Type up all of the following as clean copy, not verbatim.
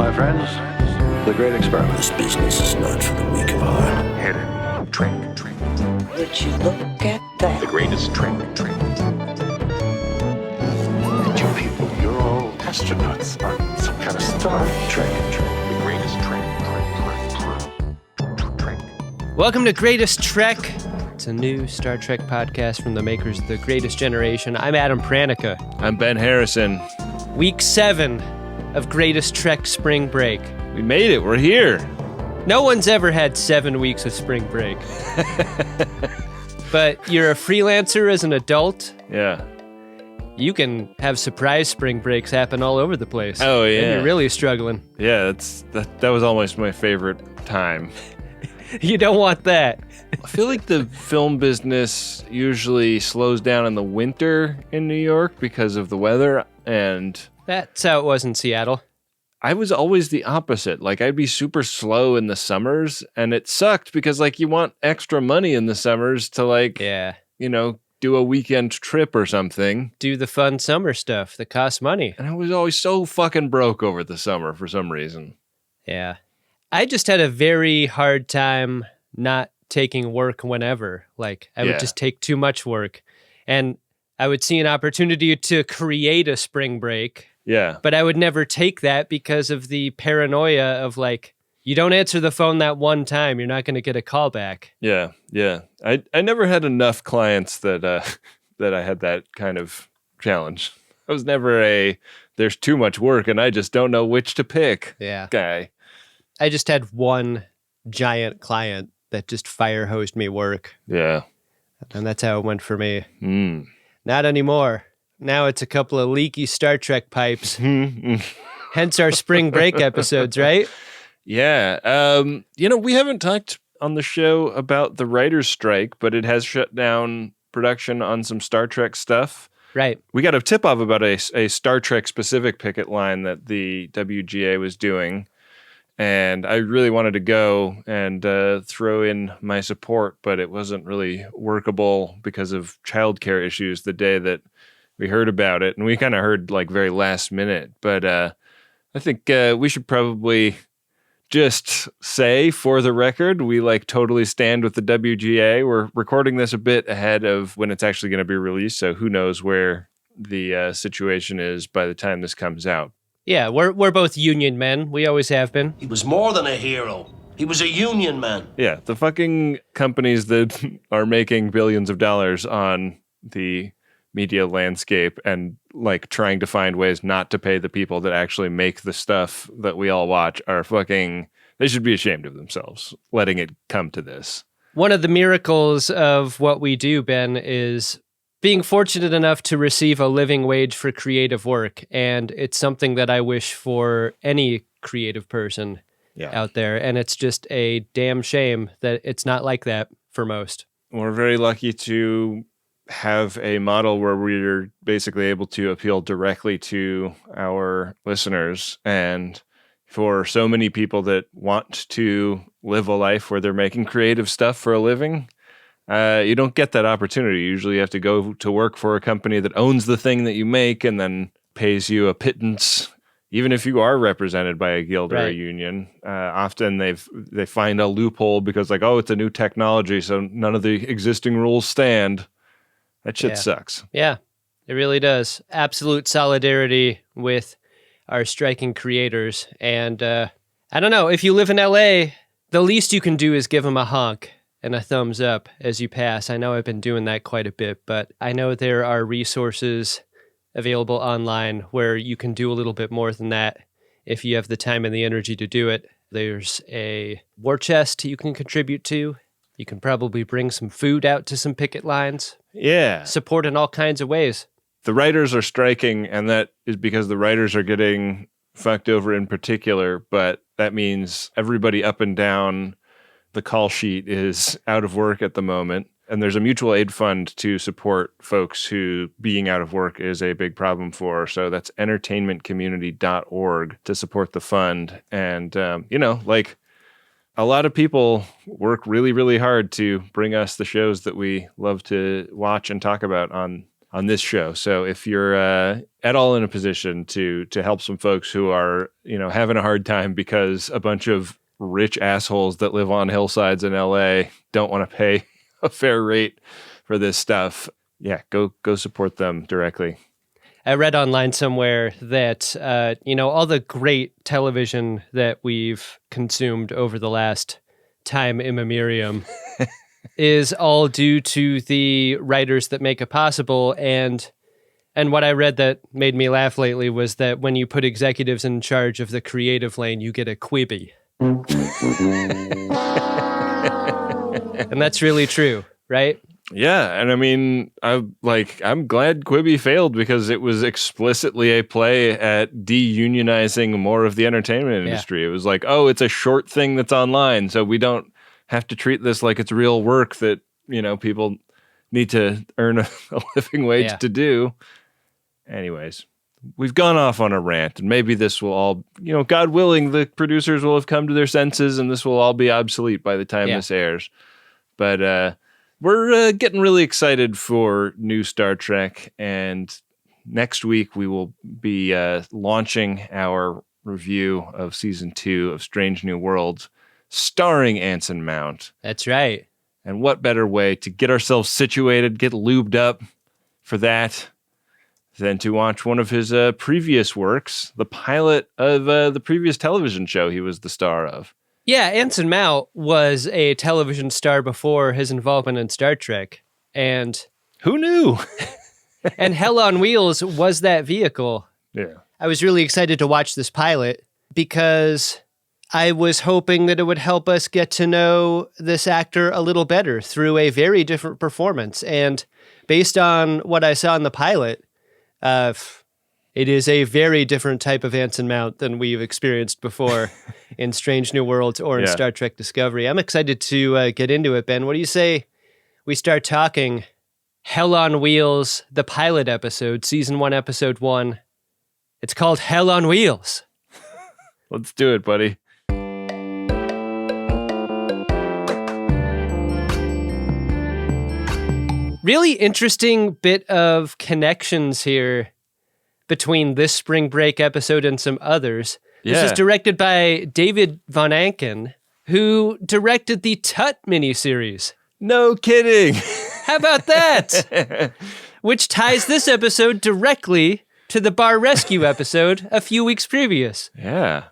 my friends, the great experiment. This business is not for the weak of heart. Hidden trick. Would you look at that? The greatest trick. And you people, you're all astronauts on some kind of Star Trek. The greatest trick. Welcome to Greatest Trek. It's a new Star Trek podcast from the makers of The Greatest Generation. I'm Adam Pranica. I'm Ben Harrison. Week 7 of Greatest Trek Spring Break. We made it. We're here. No one's ever had 7 weeks of spring break. But you're a freelancer as an adult. Yeah. You can have surprise spring breaks happen all over the place. Oh, yeah. And you're really struggling. Yeah, that was almost my favorite time. You don't want that. I feel like the film business usually slows down in the winter in New York because of the weather, and That's how it was in Seattle. I was always the opposite. Like, I'd be super slow in the summers, and it sucked because, like, you want extra money in the summers to, like, do a weekend trip or something. Do the fun summer stuff that costs money. And I was always so fucking broke over the summer for some reason. Yeah. I just had a very hard time not taking work whenever. Like, I would just take too much work. And I would see an opportunity to create a spring break. Yeah. But I would never take that because of the paranoia of, like, you don't answer the phone that one time, you're not going to get a call back. Yeah. I never had enough clients that that I had that kind of challenge. I was never there's too much work and I just don't know which to pick guy. I just had one giant client that just fire hosed me work. Yeah. And that's how it went for me. Not anymore. Now it's a couple of leaky Star Trek pipes. Hence our spring break episodes, right? Yeah. We haven't talked on the show about the writer's strike, but it has shut down production on some Star Trek stuff. Right. We got a tip-off about a Star Trek-specific picket line that the WGA was doing, and I really wanted to go and throw in my support, but it wasn't really workable because of childcare issues the day that we heard about it, and we kind of heard like very last minute. But I think we should probably just say, for the record, we like totally stand with the WGA. We're recording this a bit ahead of when it's actually going to be released, so who knows where the situation is by the time this comes out. Yeah, we're both union men. We always have been. He was more than a hero. He was a union man. Yeah, the fucking companies that are making billions of dollars on the media landscape and like trying to find ways not to pay the people that actually make the stuff that we all watch are fucking, they should be ashamed of themselves letting it come to this. One of the miracles of what we do, Ben, is being fortunate enough to receive a living wage for creative work. And it's something that I wish for any creative person out there. And it's just a damn shame that it's not like that for most. We're very lucky to have a model where we're basically able to appeal directly to our listeners. And for so many people that want to live a life where they're making creative stuff for a living, you don't get that opportunity. Usually you have to go to work for a company that owns the thing that you make and then pays you a pittance. Even if you are represented by a guild or a union, often they find a loophole because like, oh, it's a new technology, so none of the existing rules stand. That shit sucks. Yeah, it really does. Absolute solidarity with our striking creators. And I don't know, if you live in LA, the least you can do is give them a honk and a thumbs up as you pass. I know I've been doing that quite a bit, but I know there are resources available online where you can do a little bit more than that if you have the time and the energy to do it. There's a war chest you can contribute to. You can probably bring some food out to some picket lines. Yeah. Support in all kinds of ways. The writers are striking, and that is because the writers are getting fucked over in particular, but that means everybody up and down the call sheet is out of work at the moment. And there's a mutual aid fund to support folks who being out of work is a big problem for. So that's entertainmentcommunity.org to support the fund. And, a lot of people work really, really hard to bring us the shows that we love to watch and talk about on on this show. So if you're at all in a position to help some folks who are, having a hard time because a bunch of rich assholes that live on hillsides in LA don't want to pay a fair rate for this stuff, yeah, go support them directly. I read online somewhere that, all the great television that we've consumed over the last time immemorium is all due to the writers that make it possible. And what I read that made me laugh lately was that when you put executives in charge of the creative lane, you get a Quibi. And that's really true, right? Yeah, and I mean, I'm glad Quibi failed because it was explicitly a play at de-unionizing more of the entertainment industry. It was like, oh, it's a short thing that's online, so we don't have to treat this like it's real work that, people need to earn a living wage to do. Anyways, we've gone off on a rant, and maybe this will all, God willing, the producers will have come to their senses, and this will all be obsolete by the time this airs. But, we're getting really excited for new Star Trek, and next week we will be launching our review of Season 2 of Strange New Worlds, starring Anson Mount. That's right. And what better way to get ourselves situated, get lubed up for that, than to watch one of his previous works, the pilot of the previous television show he was the star of. Yeah, Anson Mount was a television star before his involvement in Star Trek. And who knew? And Hell on Wheels was that vehicle. Yeah. I was really excited to watch this pilot because I was hoping that it would help us get to know this actor a little better through a very different performance. And based on what I saw in the pilot, it is a very different type of Anson Mount than we've experienced before in Strange New Worlds or in Star Trek Discovery. I'm excited to get into it, Ben. What do you say we start talking Hell on Wheels, the pilot episode, Season 1, Episode 1. It's called Hell on Wheels. Let's do it, buddy. Really interesting bit of connections here between this spring break episode and some others. This is directed by David Von Anken, who directed the Tut miniseries. No kidding. How about that? Which ties this episode directly to the Bar Rescue episode a few weeks previous. Yeah.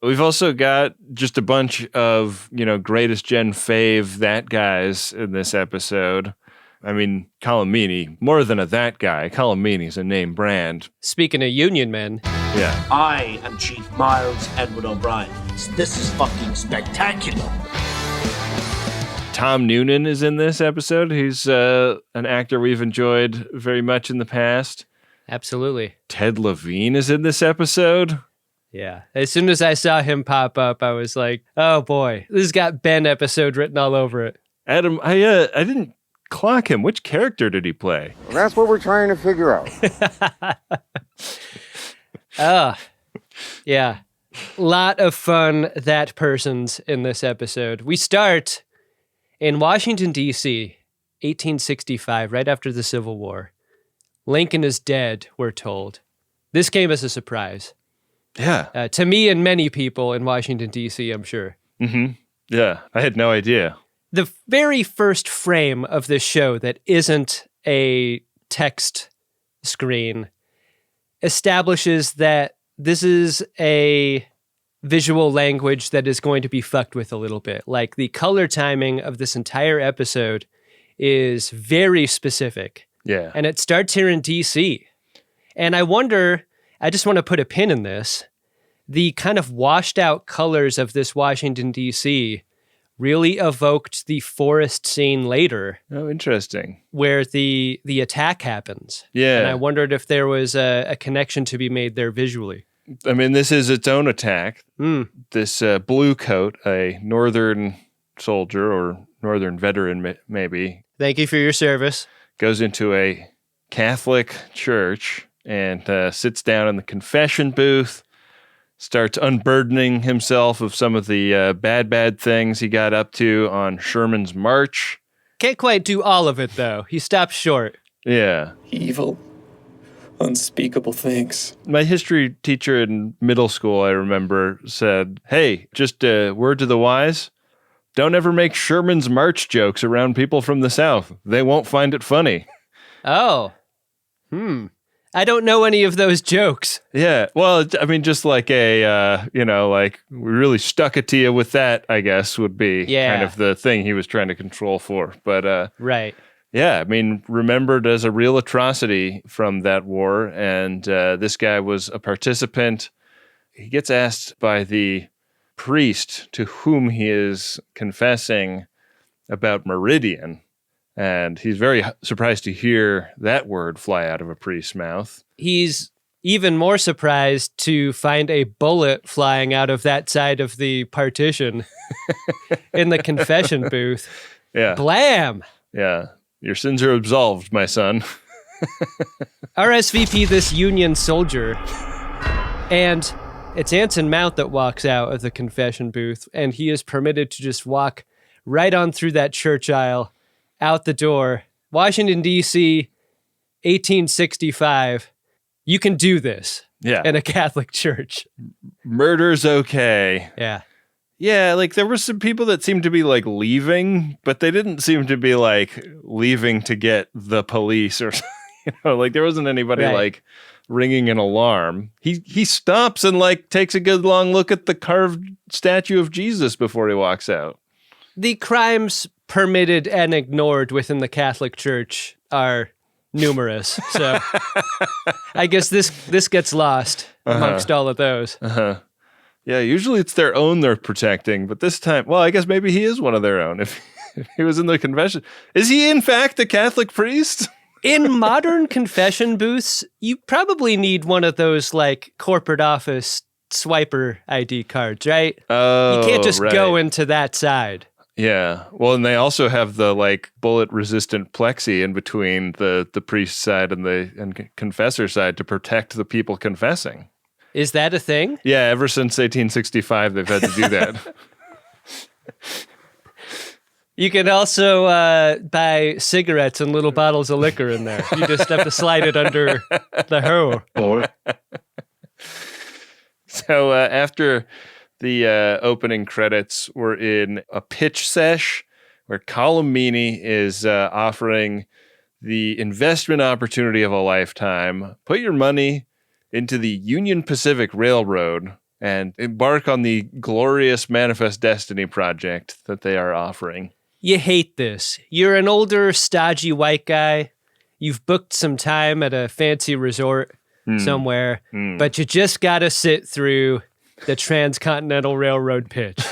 We've also got just a bunch of, greatest gen fave that guys in this episode. I mean, Colin Meaney, more than a that guy. Colin Meaney's a name brand. Speaking of union men. Yeah. I am Chief Miles Edward O'Brien. This is fucking spectacular. Tom Noonan is in this episode. He's an actor we've enjoyed very much in the past. Absolutely. Ted Levine is in this episode. Yeah. As soon as I saw him pop up, I was like, oh boy, this has got Ben episode written all over it. Adam, I didn't clock him. Which character did he play? Well, that's what we're trying to figure out. Yeah. Lot of fun that person's in this episode. We start in Washington, D.C., 1865, right after the Civil War. Lincoln is dead, we're told. This came as a surprise. Yeah. To me and many people in Washington, D.C., I'm sure. Mm-hmm. Yeah, I had no idea. The very first frame of this show that isn't a text screen establishes that this is a visual language that is going to be fucked with a little bit. Like, the color timing of this entire episode is very specific. Yeah. And it starts here in DC. And I wonder, I just want to put a pin in this, the kind of washed out colors of this Washington, DC really evoked the forest scene later. Oh, interesting. Where the attack happens. Yeah. And I wondered if there was a connection to be made there visually. I mean, this is its own attack. This blue coat, a northern soldier or northern veteran maybe. Thank you for your service. Goes into a Catholic church and sits down in the confession booth, starts unburdening himself of some of the bad things he got up to on Sherman's March. Can't quite do all of it, though. He stops short. Yeah. Evil, unspeakable things. My history teacher in middle school, I remember, said, hey, just a word to the wise. Don't ever make Sherman's March jokes around people from the South. They won't find it funny. Oh. I don't know any of those jokes. Yeah. Well, I mean, just like like we really stuck it to you with that, I guess, would be kind of the thing he was trying to control for. But right. Yeah, I mean, remembered as a real atrocity from that war. And this guy was a participant. He gets asked by the priest to whom he is confessing about Meridian. And he's very surprised to hear that word fly out of a priest's mouth. He's even more surprised to find a bullet flying out of that side of the partition in the confession booth. Yeah. Blam! Yeah. Your sins are absolved, my son. RSVP this Union soldier. And it's Anson Mount that walks out of the confession booth, and he is permitted to just walk right on through that church aisle, out the door. Washington, D.C., 1865. You can do this in a Catholic church. Murder's okay. Yeah. Yeah, like there were some people that seemed to be like leaving, but they didn't seem to be like leaving to get the police or, like there wasn't anybody like ringing an alarm. He stops and like takes a good long look at the carved statue of Jesus before he walks out. The crimes permitted and ignored within the Catholic Church are numerous. So I guess this gets lost amongst all of those. Yeah, usually it's their own they're protecting, but this time, well, I guess maybe he is one of their own if he was in the confession. Is he in fact a Catholic priest? In modern confession booths, you probably need one of those like corporate office swiper ID cards, right? Oh, you can't just go into that side. Yeah. Well, and they also have the like bullet resistant plexi in between the priest side and the confessor side to protect the people confessing. Is that a thing? Yeah, ever since 1865 they've had to do that. You can also buy cigarettes and little bottles of liquor in there. You just have to slide it under the hole. So after the opening credits, we're in a pitch sesh where Cullen Bohannon is offering the investment opportunity of a lifetime. Put your money into the Union Pacific Railroad and embark on the glorious Manifest Destiny project that they are offering. You hate this. You're an older, stodgy white guy. You've booked some time at a fancy resort somewhere, but you just got to sit through the Transcontinental Railroad pitch.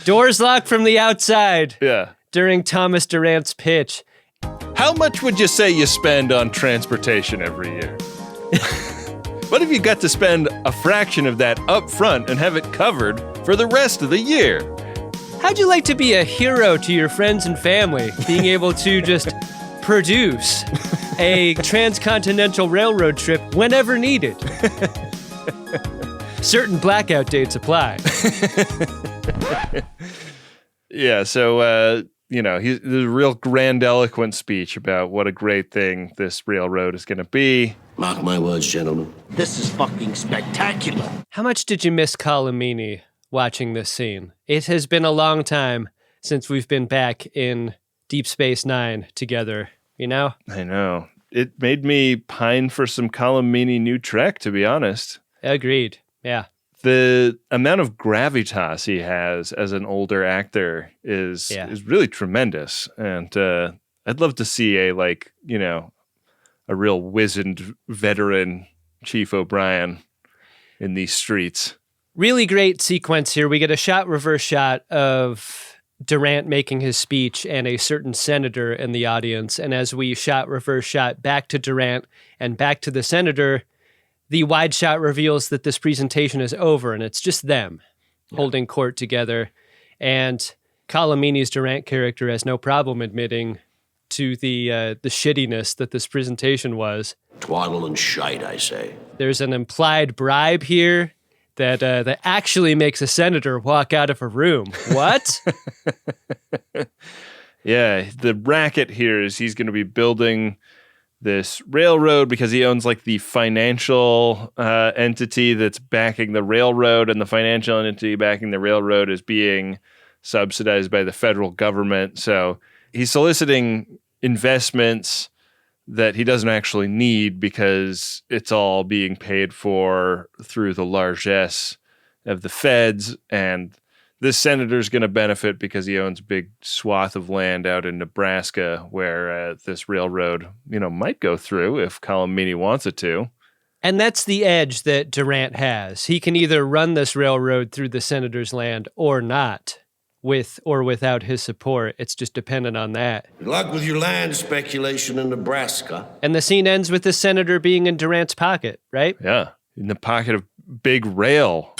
Doors locked from the outside during Thomas Durant's pitch. How much would you say you spend on transportation every year? What if you got to spend a fraction of that up front and have it covered for the rest of the year? How'd you like to be a hero to your friends and family, being able to just produce a transcontinental railroad trip whenever needed? Certain blackout dates apply. Yeah, so, there's a real grandiloquent speech about what a great thing this railroad is going to be. Mark my words, gentlemen. This is fucking spectacular. How much did you miss Cullen Bohannon watching this scene? It has been a long time since we've been back in Deep Space Nine together, you know? I know. It made me pine for some Cullen Bohannon new Trek, to be honest. Agreed. Yeah. The amount of gravitas he has as an older actor is really tremendous. And I'd love to see a real wizened veteran Chief O'Brien in these streets. Really great sequence here. We get a reverse shot of Durant making his speech and a certain senator in the audience. And as we reverse shot back to Durant and back to the senator, the wide shot reveals that this presentation is over and it's just them holding court together. And Cullen Bohannon's Durant character has no problem admitting to the shittiness that this presentation was. Twaddle and shite, I say. There's an implied bribe here that actually makes a senator walk out of a room. What? Yeah, the racket here is he's going to be building this railroad because he owns like the financial entity that's backing the railroad, and the financial entity backing the railroad is being subsidized by the federal government. So he's soliciting investments that he doesn't actually need because it's all being paid for through the largesse of the feds. And this senator's going to benefit because he owns a big swath of land out in Nebraska where this railroad, might go through if Cullen Bohannon wants it to. And that's the edge that Durant has. He can either run this railroad through the senator's land or not, with or without his support. It's just dependent on that. Good luck with your land speculation in Nebraska. And the scene ends with the senator being in Durant's pocket, right? Yeah, in the pocket of Big Rail.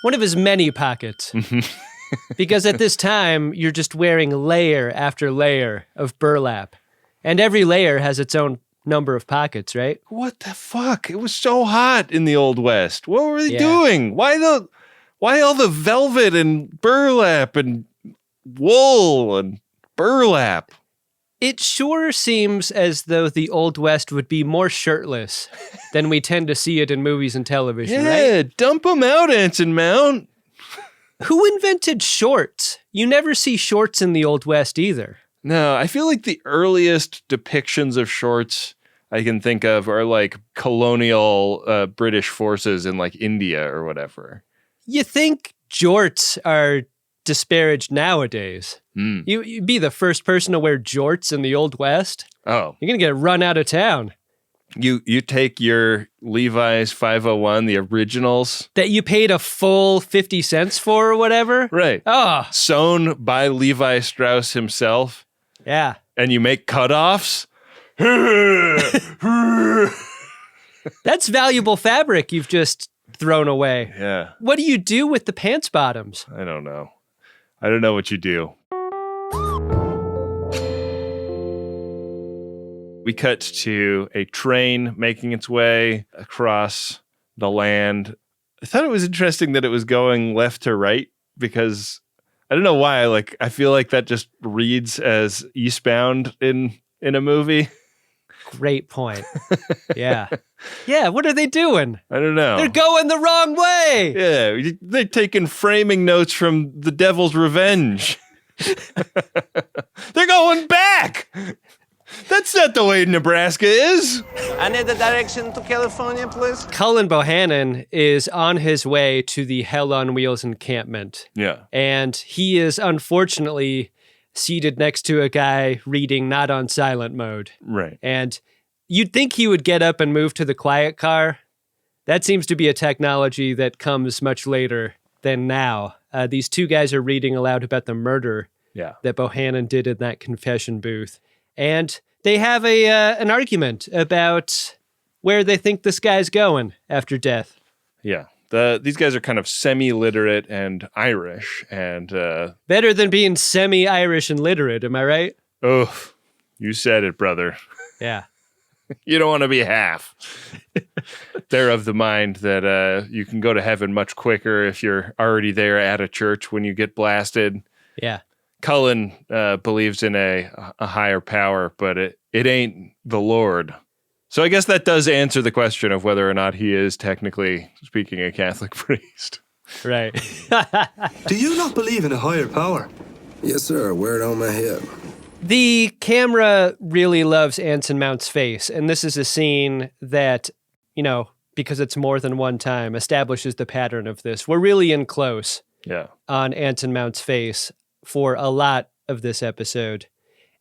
One of his many pockets. Because at this time, you're just wearing layer after layer of burlap. And every layer has its own number of pockets, right? What the fuck? It was so hot in the Old West. What were they Yeah. doing? Why all the velvet and burlap and wool and burlap? It sure seems as though the Old West would be more shirtless than we tend to see it in movies and television, right? Yeah, dump them out, Anson Mount. Who invented shorts? You never see shorts in the Old West either. No, I feel like the earliest depictions of shorts I can think of are like colonial British forces in like India or whatever. You think jorts are disparaged nowadays. You'd be the first person to wear jorts in the Old West. Oh. You're going to get run out of town. You take your Levi's 501, the originals. That you paid a full 50 cents for or whatever? Right. Oh. Sewn by Levi Strauss himself. Yeah. And you make cutoffs. That's valuable fabric you've just thrown away. Yeah. What do you do with the pants bottoms? I don't know. I don't know what you do. We cut to a train making its way across the land. I thought it was interesting that it was going left to right because I don't know why. Like, I feel like that just reads as eastbound in a movie. Great point. Yeah. Yeah, what are they doing? I don't know. They're going the wrong way. Yeah, they're taking framing notes from The Devil's Revenge. They're going back. That's not the way Nebraska is. I need the direction to California, please. Cullen Bohannon is on his way to the Hell on Wheels encampment. Yeah. And he is unfortunately seated next to a guy reading not on silent mode. Right. And you'd think he would get up and move to the quiet car. That seems to be a technology that comes much later than now. These two guys are reading aloud about the murder that Bohannon did in that confession booth. And they have an argument about where they think this guy's going after death. Yeah. These guys are kind of semi-literate and Irish. And better than being semi-Irish and literate, am I right? Oh, you said it, brother. Yeah. You don't want to be half. They're of the mind that you can go to heaven much quicker if you're already there at a church when you get blasted. Yeah. Cullen believes in a higher power, but it ain't the Lord. So I guess that does answer the question of whether or not he is technically speaking a Catholic priest. Right. Do you not believe in a higher power? Yes, sir. Wear it on my hip. The camera really loves Anson Mount's face, and this is a scene that, because it's more than one time, establishes the pattern of this. We're really in close on Anson Mount's face for a lot of this episode.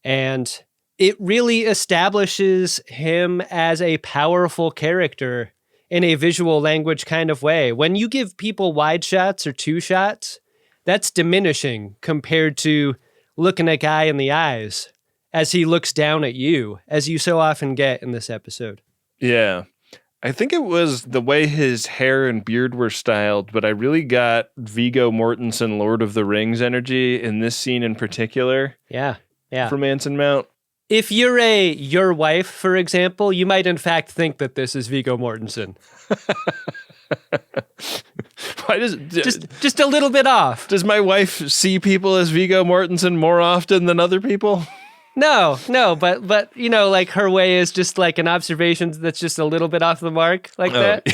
And it really establishes him as a powerful character in a visual language kind of way. When you give people wide shots or two shots, that's diminishing compared to looking a guy in the eyes as he looks down at you, as you so often get in this episode. Yeah. I think it was the way his hair and beard were styled, but I really got Viggo Mortensen Lord of the Rings energy in this scene in particular. Yeah. From Anson Mount. If you're your wife, for example, you might in fact think that this is Viggo Mortensen. Why does just a little bit off? Does my wife see people as Viggo Mortensen more often than other people? No, but you know, like her way is just like an observation that's just a little bit off the mark, like that.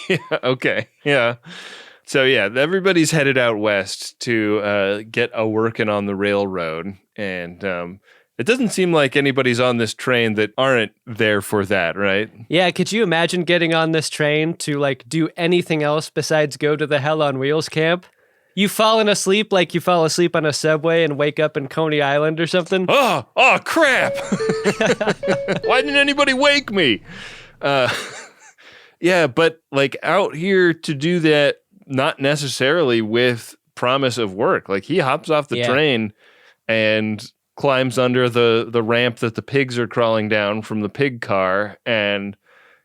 Yeah, okay, yeah. So yeah, everybody's headed out west to get a working on the railroad, and it doesn't seem like anybody's on this train that aren't there for that, right? Yeah, could you imagine getting on this train to like do anything else besides go to the Hell on Wheels camp? You've fallen asleep like you fall asleep on a subway and wake up in Coney Island or something? Oh crap! Why didn't anybody wake me? Yeah, but like out here to do that, not necessarily with promise of work. Like he hops off the train and climbs under the ramp that the pigs are crawling down from the pig car and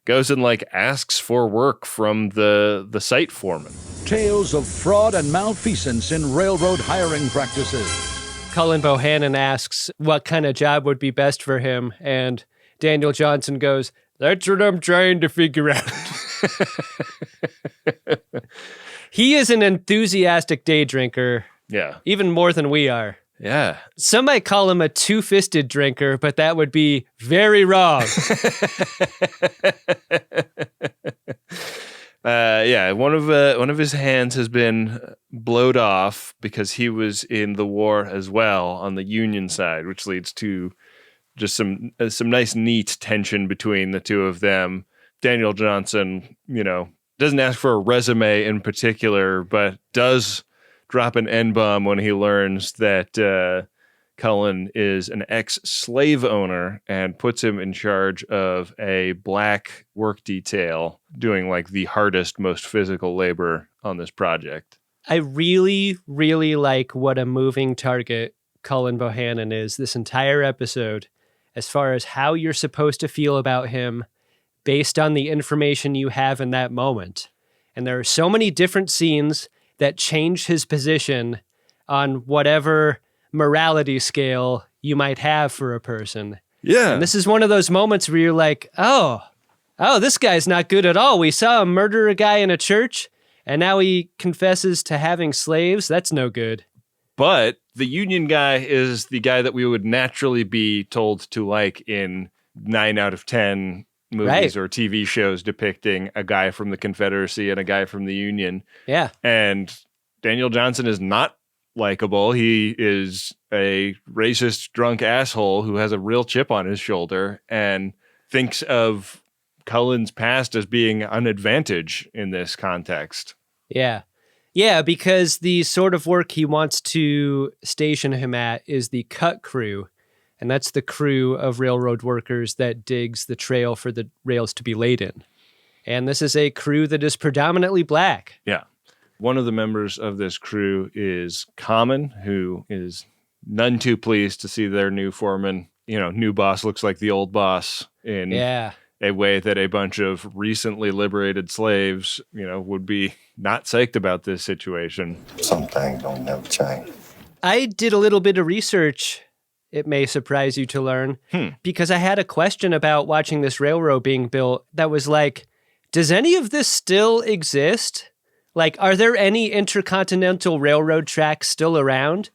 goes and like asks for work from the site foreman. Tales of fraud and malfeasance in railroad hiring practices. Cullen Bohannon asks what kind of job would be best for him, and Daniel Johnson goes, "That's what I'm trying to figure out." He is an enthusiastic day drinker. Yeah. Even more than we are. Yeah. Some might call him a two-fisted drinker, but that would be very wrong. Yeah, one of his hands has been blowed off because he was in the war as well on the Union side, which leads to just some nice, neat tension between the two of them. Daniel Johnson, you know, doesn't ask for a resume in particular, but does drop an N-bomb when he learns that Cullen is an ex-slave owner and puts him in charge of a black work detail doing like the hardest, most physical labor on this project. I really, really like what a moving target Cullen Bohannon is this entire episode, as far as how you're supposed to feel about him based on the information you have in that moment. And there are so many different scenes that change his position on whatever morality scale you might have for a person. Yeah. And this is one of those moments where you're like, oh, this guy's not good at all. We saw him murder a guy in a church, and now he confesses to having slaves. That's no good. But the Union guy is the guy that we would naturally be told to like in 9 out of 10 movies or TV shows depicting a guy from the Confederacy and a guy from the Union. Yeah. And Daniel Johnson is not likable. He is a racist, drunk asshole who has a real chip on his shoulder and thinks of Cullen's past as being an advantage in this context. Yeah. Yeah, because the sort of work he wants to station him at is the cut crew. And that's the crew of railroad workers that digs the trail for the rails to be laid in. And this is a crew that is predominantly black. Yeah. One of the members of this crew is Common, who is none too pleased to see their new foreman, you know, new boss looks like the old boss in a way that a bunch of recently liberated slaves, you know, would be not psyched about this situation. Some things don't never change. I did a little bit of research. It may surprise you to learn, because I had a question about watching this railroad being built that was like, does any of this still exist? Like, are there any intercontinental railroad tracks still around?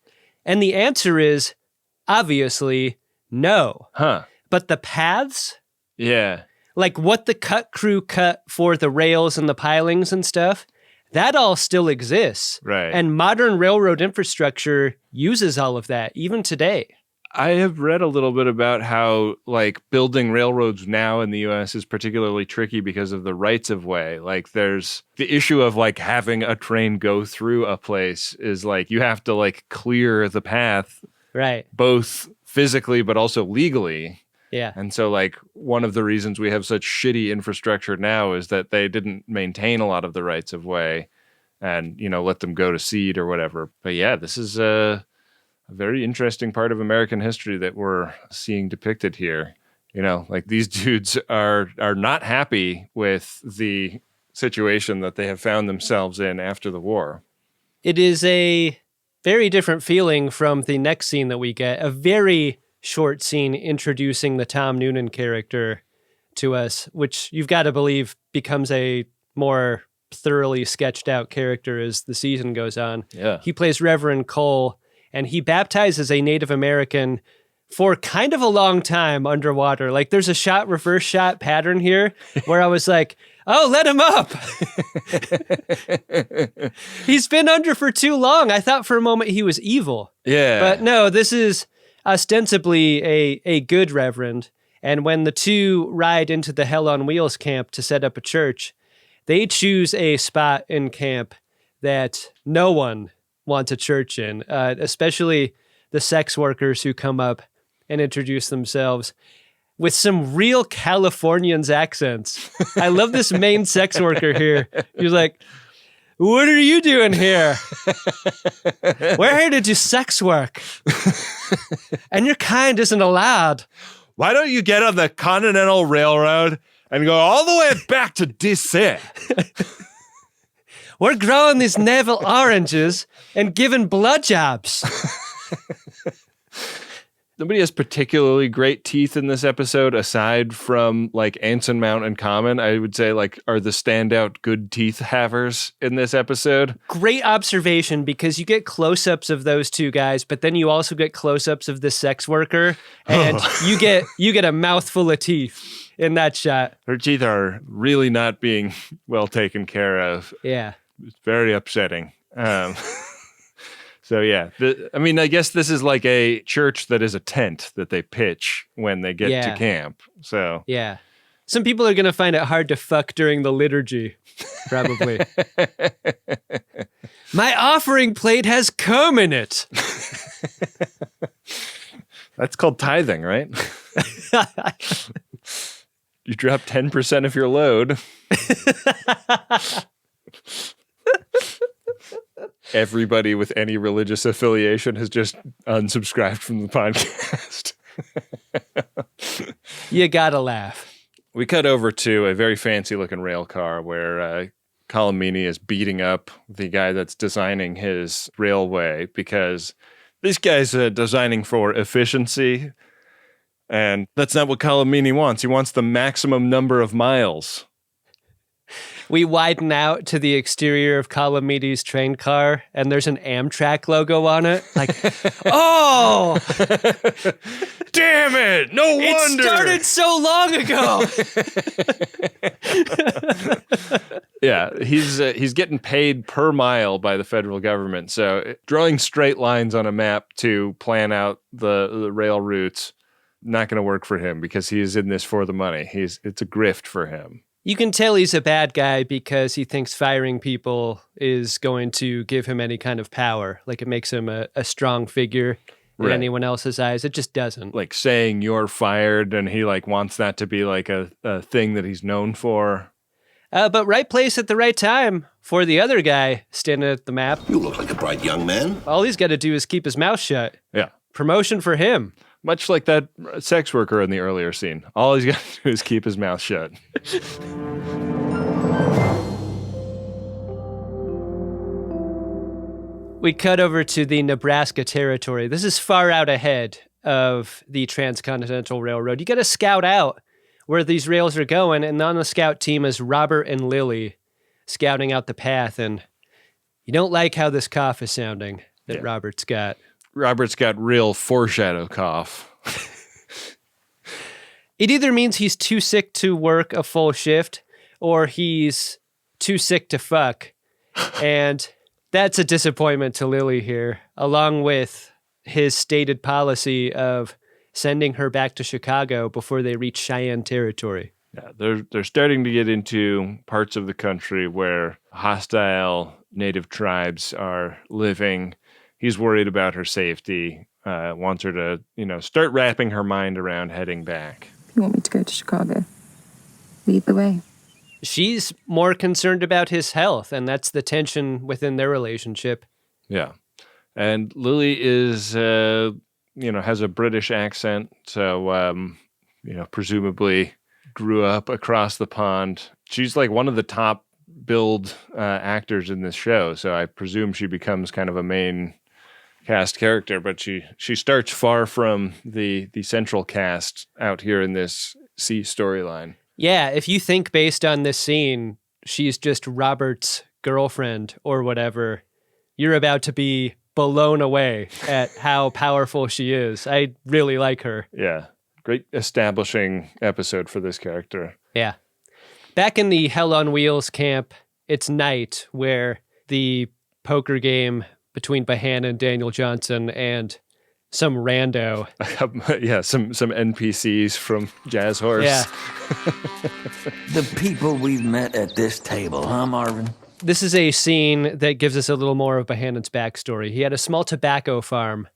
And the answer is, obviously, no. But the paths? Yeah. Like what the cut crew cut for the rails and the pilings and stuff, that all still exists. Right. And modern railroad infrastructure uses all of that, even today. I have read a little bit about how like building railroads now in the US is particularly tricky because of the rights of way. Like there's the issue of like having a train go through a place is like you have to like clear the path. Right. Both physically but also legally. Yeah. And so like one of the reasons we have such shitty infrastructure now is that they didn't maintain a lot of the rights of way and, you know, let them go to seed or whatever. But yeah, this is a very interesting part of American history that we're seeing depicted here. You know, like these dudes are not happy with the situation that they have found themselves in after the war. It is a very different feeling from the next scene that we get, a very short scene introducing the Tom Noonan character to us, which you've got to believe becomes a more thoroughly sketched out character as the season goes on. Yeah. He plays Reverend Cole, and he baptizes a Native American for kind of a long time underwater. Like there's a reverse shot pattern here where I was like, oh, let him up. He's been under for too long. I thought for a moment he was evil. Yeah. But no, this is ostensibly a good reverend. And when the two ride into the Hell on Wheels camp to set up a church, they choose a spot in camp that no one wants a church in, especially the sex workers who come up and introduce themselves with some real Californians accents. I love this main sex worker here. He's like, what are you doing here? We're here to do sex work. And your kind isn't allowed. Why don't you get on the Continental Railroad and go all the way back to D.C.? We're growing these navel oranges and giving blowjobs. Nobody has particularly great teeth in this episode, aside from like Anson Mount and Common. I would say like are the standout good teeth havers in this episode. Great observation, because you get close-ups of those two guys, but then you also get close-ups of the sex worker, and you get a mouthful of teeth in that shot. Her teeth are really not being well taken care of. Yeah. It's very upsetting. So yeah, I guess this is like a church that is a tent that they pitch when they get to camp. So yeah, some people are going to find it hard to fuck during the liturgy, probably. My offering plate has cum in it. That's called tithing, right? You drop 10% of your load. Everybody with any religious affiliation has just unsubscribed from the podcast. You gotta laugh. We cut over to a very fancy looking rail car where Colomini is beating up the guy that's designing his railway, because this guy's designing for efficiency, and that's not what Colomini wants. He wants the maximum number of miles. We widen out to the exterior of Colomini's train car, and there's an Amtrak logo on it. Like, oh! Damn it! No wonder! It started so long ago! Yeah, he's getting paid per mile by the federal government. So drawing straight lines on a map to plan out the rail routes, not going to work for him, because he's in this for the money. It's a grift for him. You can tell he's a bad guy because he thinks firing people is going to give him any kind of power. Like it makes him a strong figure in anyone else's eyes. It just doesn't. Like saying you're fired, and he like wants that to be like a thing that he's known for. But right place at the right time for the other guy standing at the map. You look like a bright young man. All he's got to do is keep his mouth shut. Yeah. Promotion for him. Much like that sex worker in the earlier scene. All he's got to do is keep his mouth shut. We cut over to the Nebraska territory. This is far out ahead of the Transcontinental Railroad. You got to scout out where these rails are going, and on the scout team is Robert and Lily scouting out the path, and you don't like how this cough is sounding that Robert's got. Robert's got real foreshadow cough. It either means he's too sick to work a full shift, or he's too sick to fuck. And that's a disappointment to Lily here, along with his stated policy of sending her back to Chicago before they reach Cheyenne territory. Yeah, they're starting to get into parts of the country where hostile native tribes are living. He's worried about her safety, wants her to, start wrapping her mind around heading back. You want me to go to Chicago? Lead the way. She's more concerned about his health, and that's the tension within their relationship. Yeah. And Lily is, has a British accent, so, presumably grew up across the pond. She's like one of the top billed actors in this show, so I presume she becomes kind of a main cast character, but she starts far from the central cast out here in this C storyline. Yeah, if you think based on this scene, she's just Robert's girlfriend or whatever, you're about to be blown away at how powerful she is. I really like her. Yeah. Great establishing episode for this character. Yeah. Back in the Hell on Wheels camp, it's night, where the poker game between Bohannon, Daniel Johnson, and some rando. Yeah, some NPCs from Jazz Horse. Yeah. The people we've met at this table, huh, Marvin? This is a scene that gives us a little more of Bohannon's backstory. He had a small tobacco farm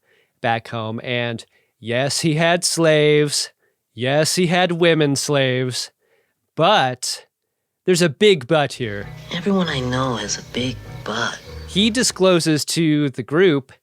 back home, and yes, he had slaves. Yes, he had women slaves. But there's a big but here. Everyone I know has a big butt. He discloses to the group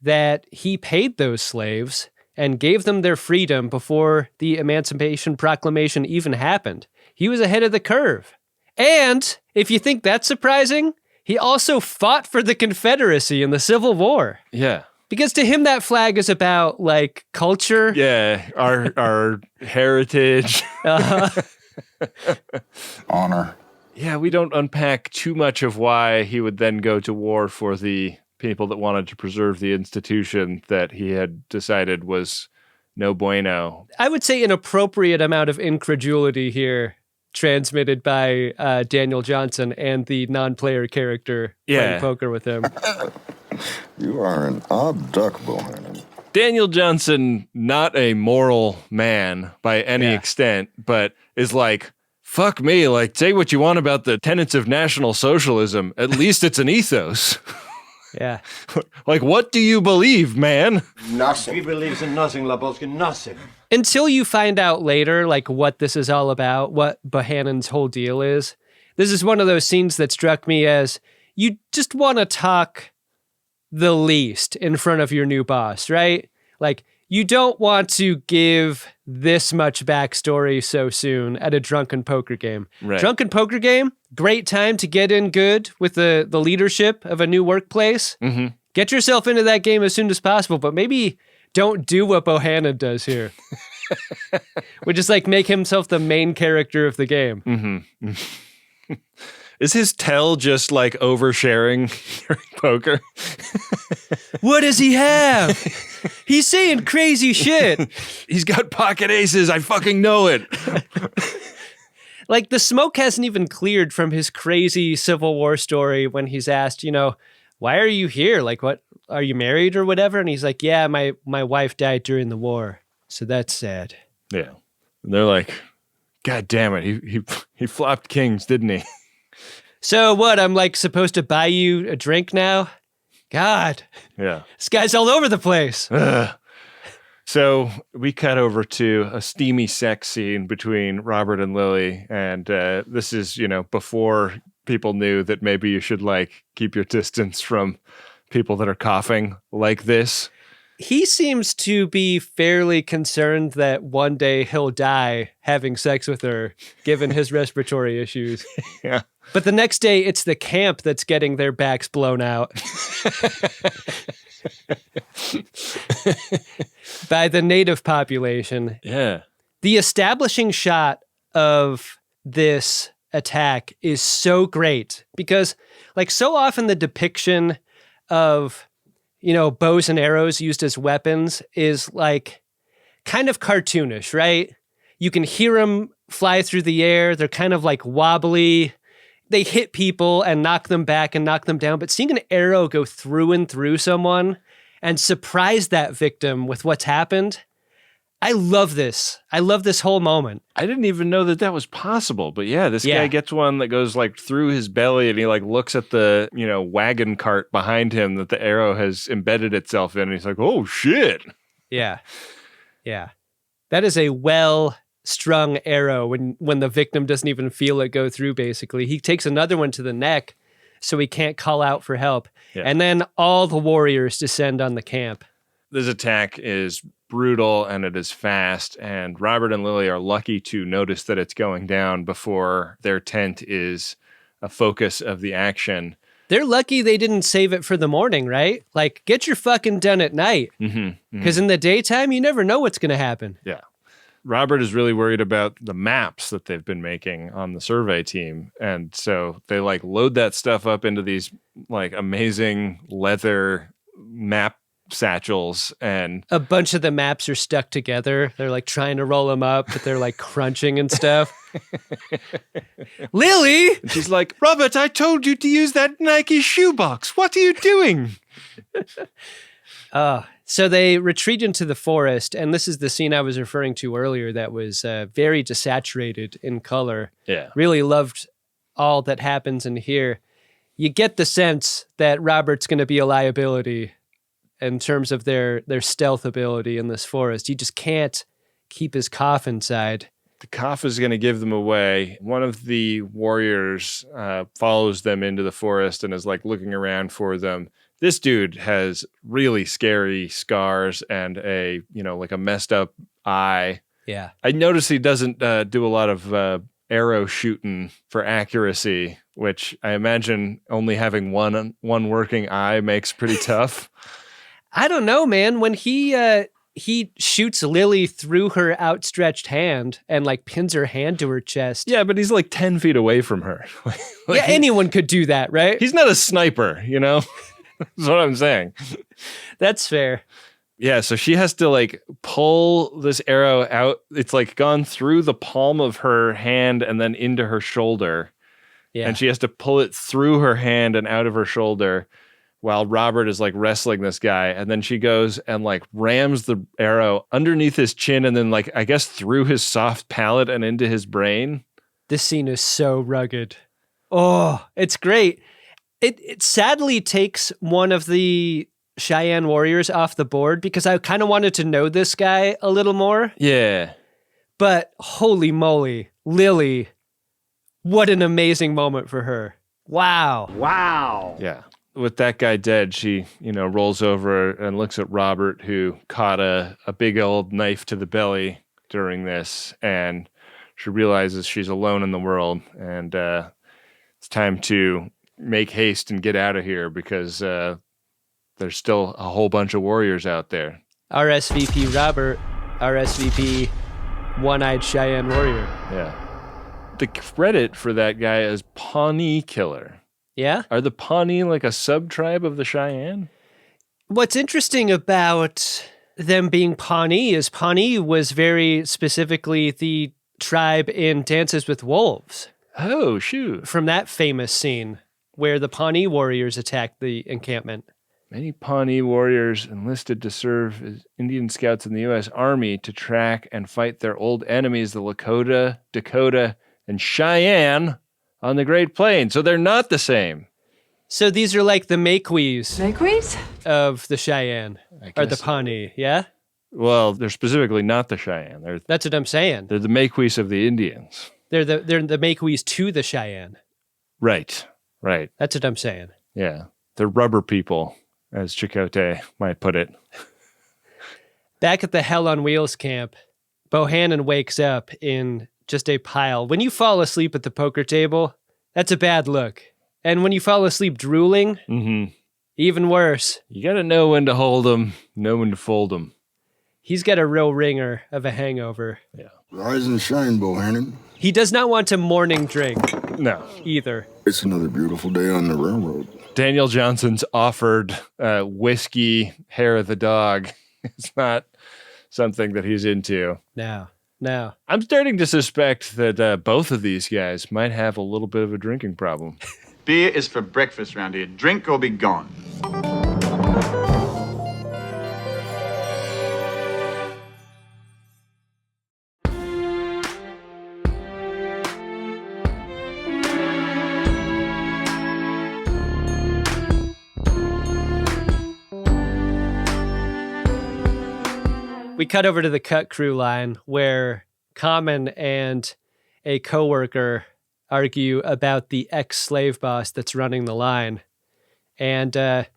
that he paid those slaves and gave them their freedom before the Emancipation Proclamation even happened. He was ahead of the curve. And if you think that's surprising, he also fought for the Confederacy in the Civil War. Yeah. Because to him, that flag is about, like, culture. Yeah, our heritage. Honor. Yeah, we don't unpack too much of why he would then go to war for the people that wanted to preserve the institution that he had decided was no bueno. I would say an appropriate amount of incredulity here transmitted by Daniel Johnson and the non-player character playing poker with him. You are an odd duck, Bohannon. Daniel Johnson, not a moral man by any extent, but is like, fuck me, like, say what you want about the tenets of National Socialism. At least it's an ethos. Yeah. Like, what do you believe, man? Nothing. He believes in nothing, Lebowski, nothing. Until you find out later, like, what this is all about, what Bohannon's whole deal is. This is one of those scenes that struck me as, you just want to talk the least in front of your new boss, right? Like, you don't want to give this much backstory so soon at a drunken poker game. Right. Drunken poker game, great time to get in good with the leadership of a new workplace. Mm-hmm. Get yourself into that game as soon as possible, but maybe don't do what Bohannon does here. Which is like make himself the main character of the game. Mm-hmm. Is his tell just like oversharing during poker? What does he have? He's saying crazy shit. He's got pocket aces. I fucking know it. Like, the smoke hasn't even cleared from his crazy Civil War story when he's asked, you know, why are you here? Like, what, are you married or whatever? And he's like, yeah, my wife died during the war. So that's sad. Yeah. And they're like, God damn it. He flopped kings, didn't he? So what? I'm like supposed to buy you a drink now? God. Yeah. This guy's all over the place. So we cut over to a steamy sex scene between Robert and Lily. And this is, you know, before people knew that maybe you should like keep your distance from people that are coughing like this. He seems to be fairly concerned that one day he'll die having sex with her, given his respiratory issues. Yeah. But the next day, it's the camp that's getting their backs blown out by the native population. Yeah. The establishing shot of this attack is so great because, like, so often the depiction of, you know, bows and arrows used as weapons is like kind of cartoonish, right? You can hear them fly through the air. They're kind of like wobbly. They hit people and knock them back and knock them down. But seeing an arrow go through and through someone and surprise that victim with what's happened, I love this. I love this whole moment. I didn't even know that that was possible. But yeah, this guy gets one that goes like through his belly and he like looks at the, you know, wagon cart behind him that the arrow has embedded itself in. And he's like, oh, shit. Yeah. Yeah. That is a well-strung arrow when the victim doesn't even feel it go through, basically. He takes another one to the neck so he can't call out for help. Yeah. And then all the warriors descend on the camp. This attack is brutal and it is fast, and Robert and Lily are lucky to notice that it's going down before their tent is a focus of the action. They're lucky they didn't save it for the morning, right? Like, get your fucking done at night. Because in the daytime, you never know what's going to happen. Yeah. Robert is really worried about the maps that they've been making on the survey team. And so they like load that stuff up into these like amazing leather map satchels, and a bunch of the maps are stuck together. They're like trying to roll them up, but they're like crunching and stuff. Lily! And she's like, Robert, I told you to use that Nike shoebox. What are you doing? So they retreat into the forest, and this is the scene I was referring to earlier that was very desaturated in color. Yeah. Really loved all that happens in here. You get the sense that Robert's going to be a liability in terms of their stealth ability in this forest. He just can't keep his cough inside. The cough is going to give them away. One of the warriors follows them into the forest and is like looking around for them. This dude has really scary scars and a, like a messed up eye. Yeah. I noticed he doesn't do a lot of arrow shooting for accuracy, which I imagine only having one working eye makes pretty tough. I don't know, man. When he shoots Lily through her outstretched hand and like pins her hand to her chest. Yeah, but he's like 10 feet away from her. Yeah, anyone could do that, right? He's not a sniper, That's what I'm saying. That's fair. Yeah, so she has to like pull this arrow out. It's like gone through the palm of her hand and then into her shoulder. Yeah. And she has to pull it through her hand and out of her shoulder while Robert is like wrestling this guy. And then she goes and like rams the arrow underneath his chin and then like, I guess, through his soft palate and into his brain. This scene is so rugged. Oh, it's great. It sadly takes one of the Cheyenne warriors off the board because I kind of wanted to know this guy a little more. Yeah. But holy moly, Lily, what an amazing moment for her. Wow. Wow. Yeah. With that guy dead, she, rolls over and looks at Robert, who caught a big old knife to the belly during this, and she realizes she's alone in the world, and it's time to make haste and get out of here because there's still a whole bunch of warriors out there. RSVP Robert, RSVP One-Eyed Cheyenne Warrior. Yeah. The credit for that guy is Pawnee Killer. Yeah? Are the Pawnee like a sub-tribe of the Cheyenne? What's interesting about them being Pawnee is Pawnee was very specifically the tribe in Dances with Wolves. Oh, shoot. From that famous scene where the Pawnee warriors attacked the encampment. Many Pawnee warriors enlisted to serve as Indian scouts in the U.S. Army to track and fight their old enemies, the Lakota, Dakota, and Cheyenne on the Great Plains. So they're not the same. So these are like the Maquis. Maquis? Of the Cheyenne. Or the Pawnee, yeah? Well, they're specifically not the Cheyenne. That's what I'm saying. They're the Maquis of the Indians. They're the Maquis to the Cheyenne. Right. That's what I'm saying. Yeah. They're rubber people, as Chakotay might put it. Back at the Hell on Wheels camp, Bohannon wakes up in just a pile. When you fall asleep at the poker table, that's a bad look. And when you fall asleep drooling, even worse. You got to know when to hold them, know when to fold them. He's got a real ringer of a hangover. Yeah. Rise and shine, Bohannon. He does not want to morning drink. No. Either. It's another beautiful day on the railroad. Daniel Johnson's offered whiskey, hair of the dog. It's not something that he's into. No. I'm starting to suspect that both of these guys might have a little bit of a drinking problem. Beer is for breakfast round here. Drink or be gone. We cut over to the cut crew line where Common and a coworker argue about the ex-slave boss that's running the line. And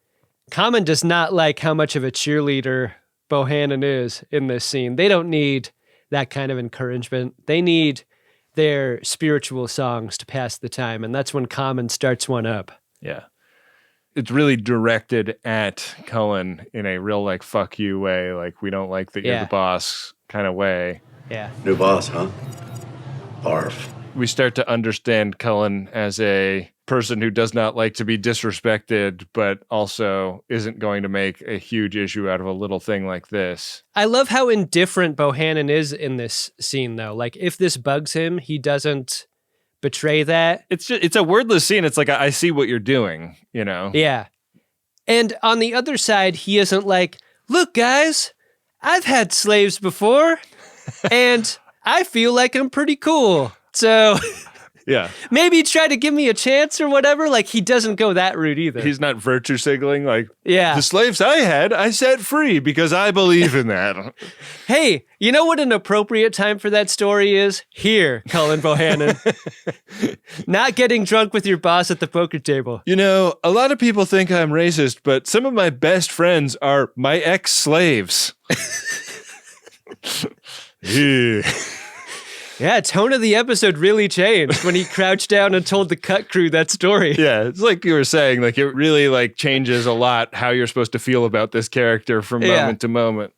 Common does not like how much of a cheerleader Bohannon is in this scene. They don't need that kind of encouragement. They need their spiritual songs to pass the time. And that's when Common starts one up. Yeah. It's really directed at Cullen in a real, like, fuck you way. Like, we don't like that you're the boss kind of way. Yeah. New boss, huh? Barf. We start to understand Cullen as a person who does not like to be disrespected, but also isn't going to make a huge issue out of a little thing like this. I love how indifferent Bohannon is in this scene, though. Like, if this bugs him, he doesn't betray that. It's a wordless scene. It's like, I see what you're doing, you know? Yeah. And on the other side, he isn't like, look, guys, I've had slaves before, and I feel like I'm pretty cool. So yeah, maybe try to give me a chance or whatever. Like, he doesn't go that route either. He's not virtue signaling like, yeah, the slaves I had, I set free because I believe in that. Hey, you know what an appropriate time for that story is? Here, Cullen Bohannon. Not getting drunk with your boss at the poker table. You know, a lot of people think I'm racist, but some of my best friends are my ex-slaves. Yeah. Yeah, tone of the episode really changed when he crouched down and told the cut crew that story. Yeah, it's like you were saying, like it really like changes a lot how you're supposed to feel about this character from moment to moment.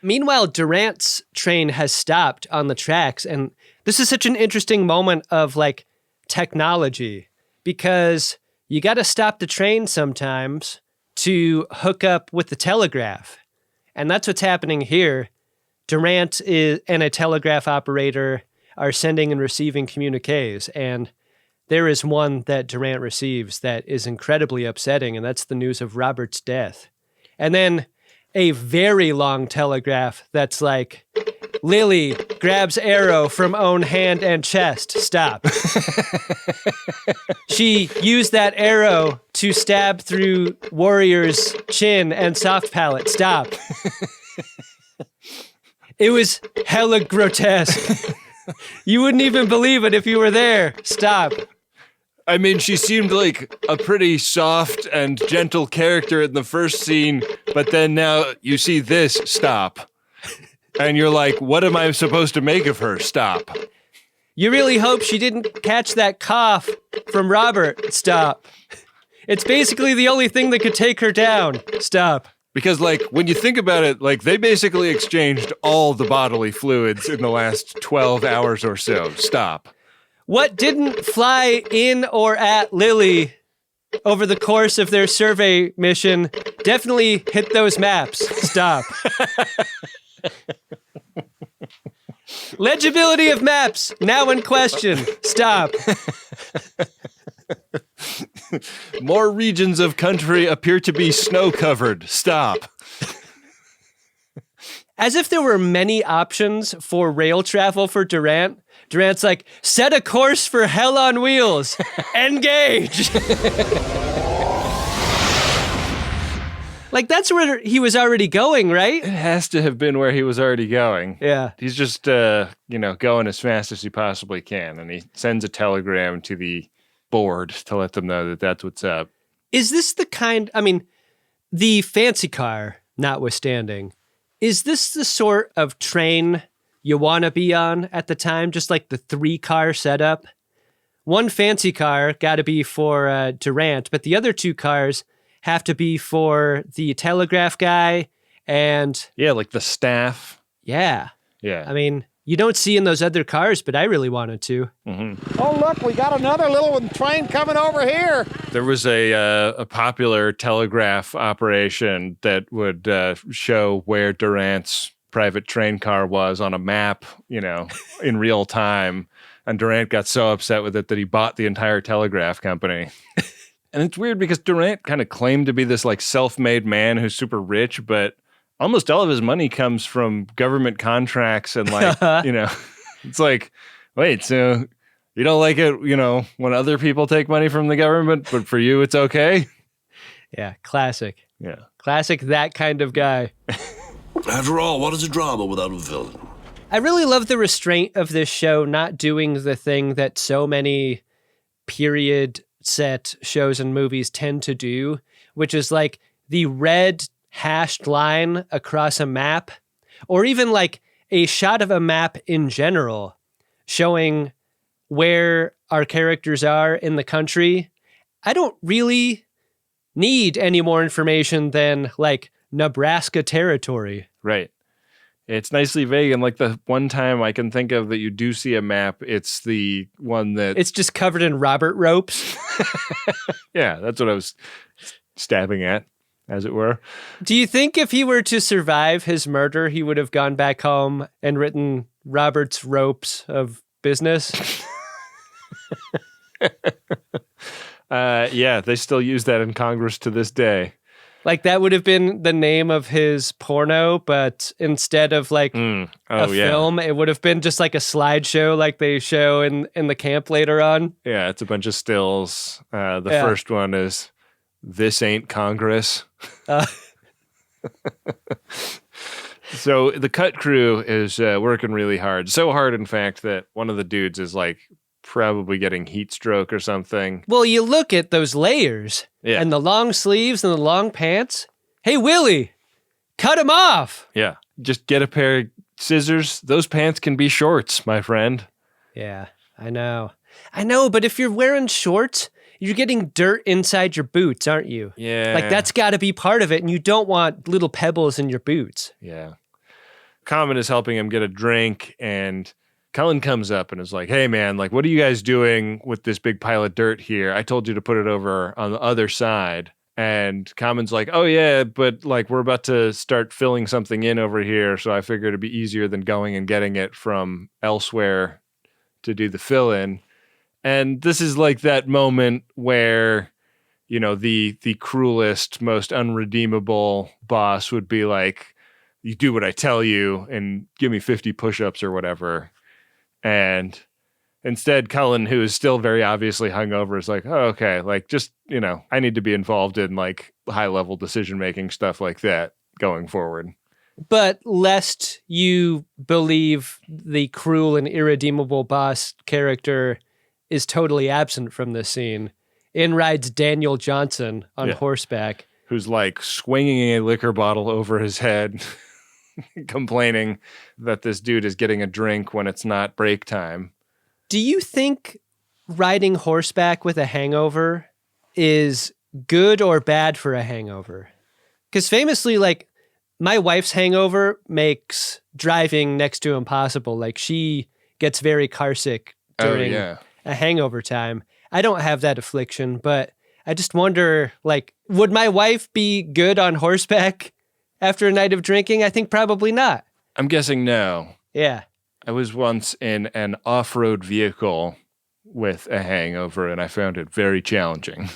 Meanwhile, Durant's train has stopped on the tracks, and this is such an interesting moment of like technology because you got to stop the train sometimes to hook up with the telegraph. And that's what's happening here. Durant and a telegraph operator are sending and receiving communiques, and there is one that Durant receives that is incredibly upsetting, and that's the news of Robert's death. And then a very long telegraph that's like, Lily grabs arrow from own hand and chest. Stop. She used that arrow to stab through warrior's chin and soft palate. Stop. It was hella grotesque. You wouldn't even believe it if you were there. Stop. I mean, she seemed like a pretty soft and gentle character in the first scene, but then now you see this. Stop. And you're like, what am I supposed to make of her? Stop. You really hope she didn't catch that cough from Robert. Stop. It's basically the only thing that could take her down. Stop. Because, like, when you think about it, like, they basically exchanged all the bodily fluids in the last 12 hours or so. Stop. What didn't fly in or at Lily over the course of their survey mission definitely hit those maps. Stop. Legibility of maps now in question. Stop. More regions of country appear to be snow-covered. Stop. As if there were many options for rail travel for Durant. Durant's like, set a course for hell on wheels. Engage. Like, that's where he was already going, right? It has to have been where he was already going. Yeah. He's just, going as fast as he possibly can. And he sends a telegram to the board to let them know that that's what's up. Is this the kind, the fancy car notwithstanding, is this the sort of train you want to be on at the time? Just like the 3-car setup? One fancy car got to be for Durant, but the other 2 cars have to be for the telegraph guy and... Yeah, like the staff. Yeah. Yeah. You don't see in those other cars, but I really wanted to. Mm-hmm. Oh, look, we got another little train coming over here. There was a popular telegraph operation that would show where Durant's private train car was on a map, in real time. And Durant got so upset with it that he bought the entire telegraph company. And it's weird because Durant kind of claimed to be this like self-made man who's super rich, but almost all of his money comes from government contracts and like, it's like, wait, so you don't like it, when other people take money from the government, but for you, it's okay? Yeah, classic. Yeah. Classic that kind of guy. After all, what is a drama without a villain? I really love the restraint of this show not doing the thing that so many period set shows and movies tend to do, which is like the red hashed line across a map, or even like a shot of a map in general showing where our characters are in the country. I don't really need any more information than like Nebraska territory. Right. It's nicely vague, and like the one time I can think of that you do see a map, it's the one that... It's just covered in Robert ropes. Yeah, that's what I was stabbing at, as it were. Do you think if he were to survive his murder, he would have gone back home and written Robert's ropes of business? Yeah, they still use that in Congress to this day. Like that would have been the name of his porno, but instead of like film, it would have been just like a slideshow like they show in the camp later on. Yeah, it's a bunch of stills. The first one is, "This ain't Congress." So the cut crew is working really hard. So hard, in fact, that one of the dudes is like probably getting heat stroke or something. Well, you look at those layers and the long sleeves and the long pants. Hey, Willie, cut them off. Yeah, just get a pair of scissors. Those pants can be shorts, my friend. Yeah, I know, but if you're wearing shorts, you're getting dirt inside your boots, aren't you? Yeah. Like that's got to be part of it, and you don't want little pebbles in your boots. Yeah. Common is helping him get a drink, and Cullen comes up and is like, "Hey, man, like, what are you guys doing with this big pile of dirt here? I told you to put it over on the other side." And Common's like, "Oh, yeah, but like we're about to start filling something in over here, so I figured it'd be easier than going and getting it from elsewhere to do the fill-in." And this is like that moment where, you know, the cruelest, most unredeemable boss would be like, "You do what I tell you and give me 50 push-ups or whatever." And instead, Cullen, who is still very obviously hungover, is like, "Oh, okay, like just, you know, I need to be involved in like high-level decision-making stuff like that going forward." But lest you believe the cruel and irredeemable boss character is totally absent from this scene, in rides Daniel Johnson on horseback. Who's like swinging a liquor bottle over his head, complaining that this dude is getting a drink when it's not break time. Do you think riding horseback with a hangover is good or bad for a hangover? Because famously, like, my wife's hangover makes driving next to impossible. Like, she gets very carsick during a hangover time. I don't have that affliction, but I just wonder, like, would my wife be good on horseback after a night of drinking? I think probably not. I'm guessing no. Yeah. I was once in an off-road vehicle with a hangover, and I found it very challenging.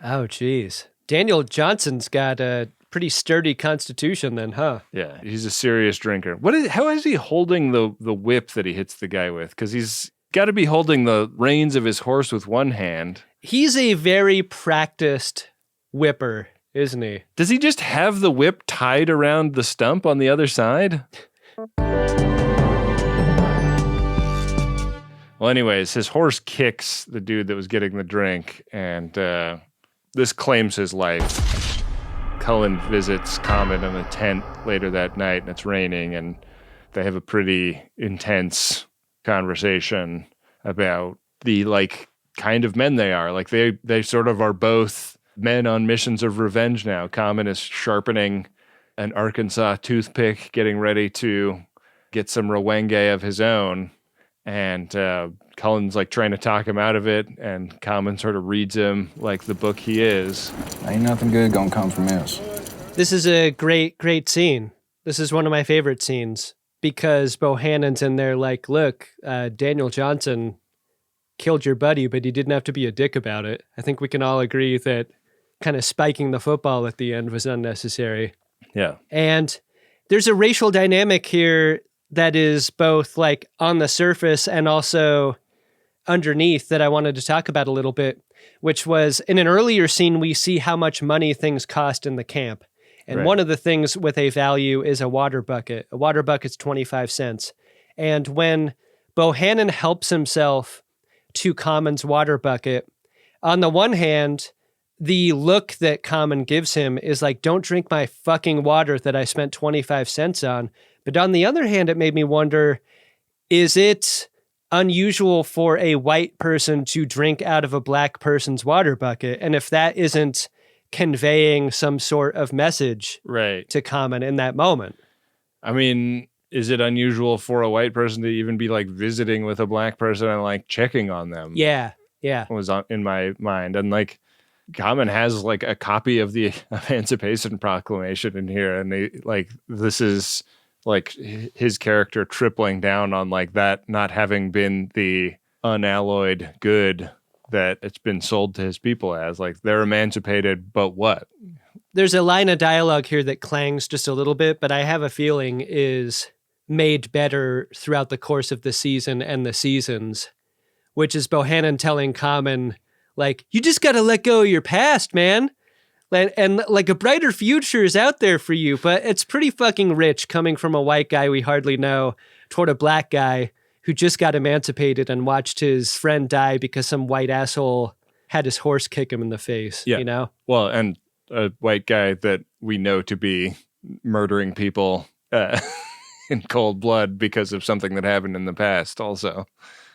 Oh, geez. Daniel Johnson's got a pretty sturdy constitution then, huh? Yeah, he's a serious drinker. How is he holding the whip that he hits the guy with? Because he's got to be holding the reins of his horse with one hand. He's a very practiced whipper, isn't he? Does he just have the whip tied around the stump on the other side? Well, anyways, his horse kicks the dude that was getting the drink, and this claims his life. Cullen visits Common in a tent later that night, and it's raining, and they have a pretty intense conversation about the, like, kind of men they are. Like, they sort of are both men on missions of revenge now. Common is sharpening an Arkansas toothpick, getting ready to get some rewenge of his own. And Cullen's like trying to talk him out of it, and Common sort of reads him like the book he is. Ain't nothing good gonna come from this. This is a great, great scene. This is one of my favorite scenes because Bohannon's in there like, look, Daniel Johnson killed your buddy, but he didn't have to be a dick about it. I think we can all agree that kind of spiking the football at the end was unnecessary. Yeah. And there's a racial dynamic here that is both like on the surface and also underneath that I wanted to talk about a little bit, which was in an earlier scene, we see how much money things cost in the camp. And one of the things with a value is a water bucket. A water bucket's 25 cents. And when Bohannon helps himself to Common's water bucket, on the one hand, the look that Common gives him is like, don't drink my fucking water that I spent 25 cents on. But on the other hand, it made me wonder, is it unusual for a white person to drink out of a black person's water bucket? And if that isn't conveying some sort of message to Common in that moment. I mean, is it unusual for a white person to even be like visiting with a black person and like checking on them? Yeah. Was in my mind. And like Common has like a copy of the Emancipation Proclamation in here. And they like, this is like his character tripling down on like that not having been the unalloyed good that it's been sold to his people as. Like, they're emancipated, but what? There's a line of dialogue here that clangs just a little bit, but I have a feeling is made better throughout the course of the season and the seasons, which is Bohannon telling Common, like, you just got to let go of your past, man. And like a brighter future is out there for you, but it's pretty fucking rich coming from a white guy we hardly know toward a black guy who just got emancipated and watched his friend die because some white asshole had his horse kick him in the face, you know? Well, and a white guy that we know to be murdering people in cold blood because of something that happened in the past also.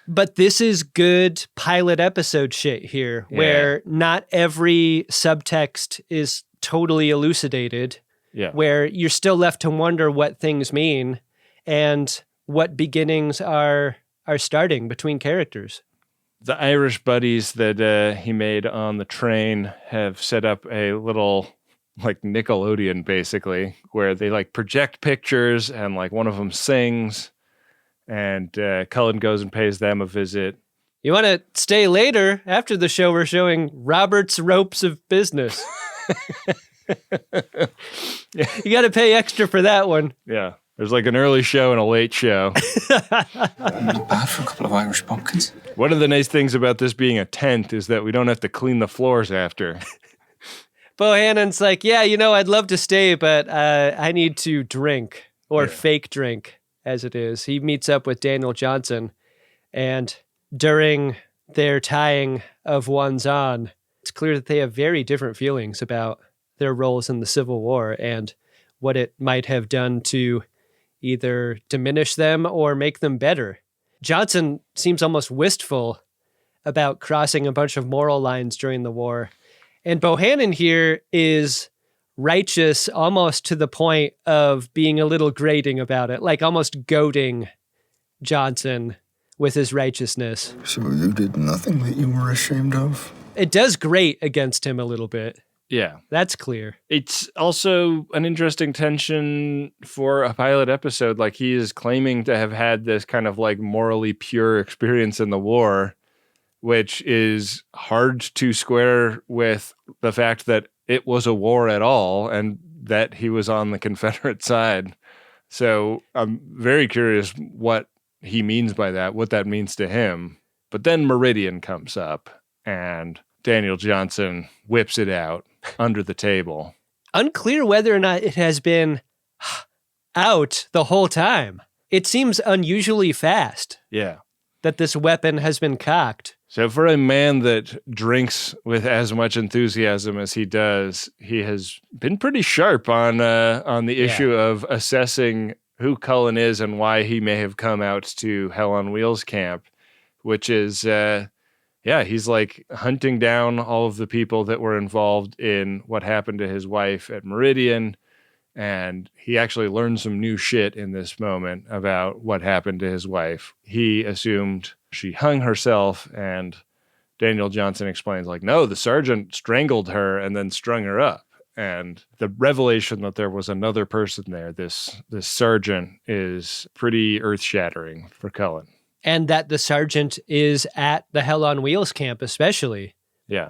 But this is good pilot episode shit here, where not every subtext is totally elucidated, where you're still left to wonder what things mean and what beginnings are starting between characters. The Irish buddies that he made on the train have set up a little like Nickelodeon, basically, where they like project pictures and like one of them sings. And Cullen goes and pays them a visit. You want to stay later? After the show, we're showing Robert's Ropes of Business. You got to pay extra for that one. Yeah. There's like an early show and a late show. Not bad for a couple of Irish pumpkins. One of the nice things about this being a tent is that we don't have to clean the floors after. Bohannon's like, yeah, you know, I'd love to stay, but I need to drink, or fake drink, as it is. He meets up with Daniel Johnson, and during their tying of ones on, it's clear that they have very different feelings about their roles in the Civil War and what it might have done to either diminish them or make them better. Johnson seems almost wistful about crossing a bunch of moral lines during the war. And Bohannon here is righteous almost to the point of being a little grating about it, like almost goading Johnson with his righteousness. So you did nothing that you were ashamed of? It does grate against him a little bit. Yeah. That's clear. It's also an interesting tension for a pilot episode. Like, he is claiming to have had this kind of like morally pure experience in the war, which is hard to square with the fact that it was a war at all and that he was on the Confederate side. So I'm very curious what he means by that, what that means to him. But then Meridian comes up and Daniel Johnson whips it out under the table. Unclear whether or not it has been out the whole time. It seems unusually fast. Yeah. That this weapon has been cocked. So for a man that drinks with as much enthusiasm as he does, he has been pretty sharp on the issue of assessing who Cullen is and why he may have come out to Hell on Wheels camp, which is, he's like hunting down all of the people that were involved in what happened to his wife at Meridian. And he actually learned some new shit in this moment about what happened to his wife. He assumed she hung herself, and Daniel Johnson explains, like, no, the sergeant strangled her and then strung her up. And the revelation that there was another person there, this sergeant, is pretty earth-shattering for Cullen. And that the sergeant is at the Hell on Wheels camp, especially. Yeah.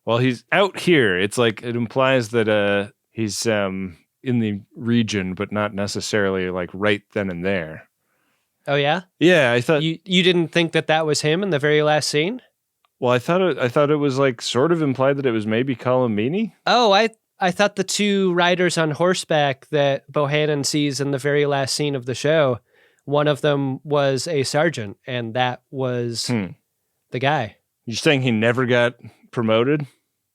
Well, he's out here. It's like, it implies that he's in the region, but not necessarily like right then and there. Oh yeah? Yeah, I thought you didn't think that was him in the very last scene? Well, I thought it was like sort of implied that it was maybe Cullen Meany. Oh, I thought the two riders on horseback that Bohannon sees in the very last scene of the show, one of them was a sergeant, and that was the guy. You're saying he never got promoted?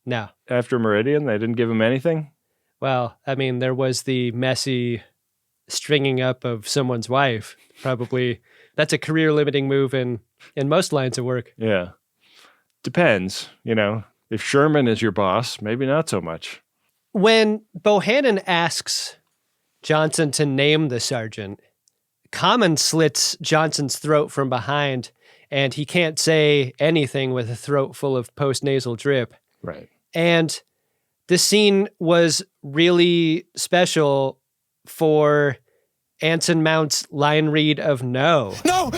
No. After Meridian, they didn't give him anything? Well, I mean, there was the messy stringing up of someone's wife. Probably that's a career-limiting move in most lines of work. Yeah. Depends, you know. If Sherman is your boss, maybe not so much. When Bohannon asks Johnson to name the sergeant, Common slits Johnson's throat from behind, and he can't say anything with a throat full of post-nasal drip. Right. And this scene was really special for Anson Mount's line read of no. No!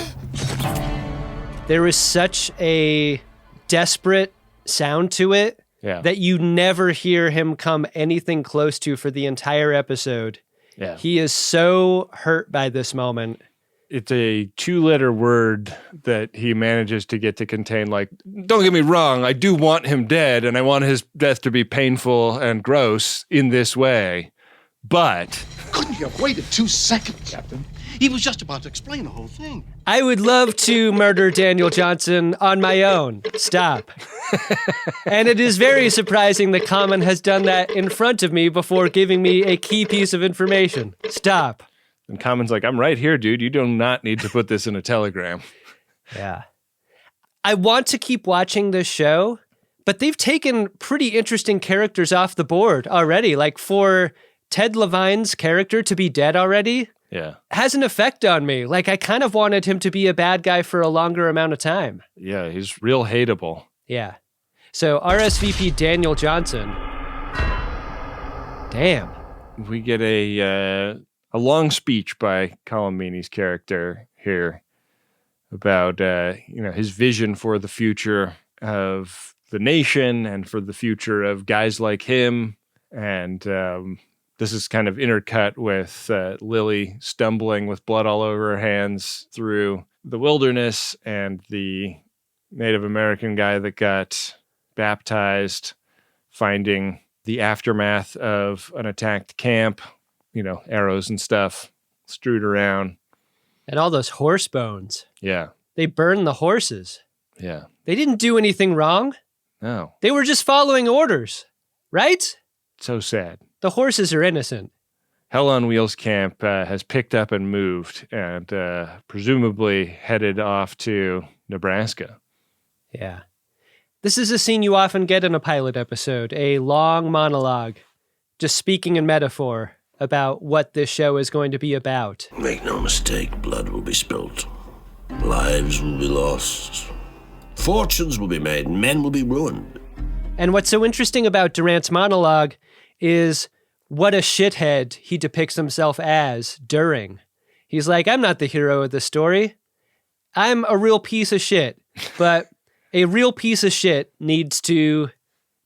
There was such a desperate sound to it that you never hear him come anything close to for the entire episode. Yeah. He is so hurt by this moment. It's a 2-letter word that he manages to get to contain. Like, don't get me wrong, I do want him dead, and I want his death to be painful and gross in this way. But Couldn't you have waited 2 seconds, Captain? He was just about to explain the whole thing. I would love to murder Daniel Johnson on my own. Stop. And it is very surprising that Common has done that in front of me before giving me a key piece of information. Stop. And Common's like, I'm right here, dude. You do not need to put this in a telegram. Yeah. I want to keep watching this show, but they've taken pretty interesting characters off the board already. Like for Ted Levine's character to be dead already has an effect on me. Like I kind of wanted him to be a bad guy for a longer amount of time. Yeah, he's real hateable. Yeah. So RSVP Daniel Johnson. Damn. We get a long speech by Cullen Meany's character here about his vision for the future of the nation and for the future of guys like him. And this is kind of intercut with Lily stumbling with blood all over her hands through the wilderness, and the Native American guy that got baptized finding the aftermath of an attacked camp, arrows and stuff strewed around. And all those horse bones. Yeah. They burned the horses. Yeah. They didn't do anything wrong. No. They were just following orders, right? So sad. The horses are innocent. Hell on Wheels camp has picked up and moved and presumably headed off to Nebraska. Yeah. This is a scene you often get in a pilot episode, a long monologue, just speaking in metaphor about what this show is going to be about. Make no mistake, blood will be spilt. Lives will be lost. Fortunes will be made, and men will be ruined. And what's so interesting about Durant's monologue is what a shithead he depicts himself as during. He's like, I'm not the hero of the story. I'm a real piece of shit. But a real piece of shit needs to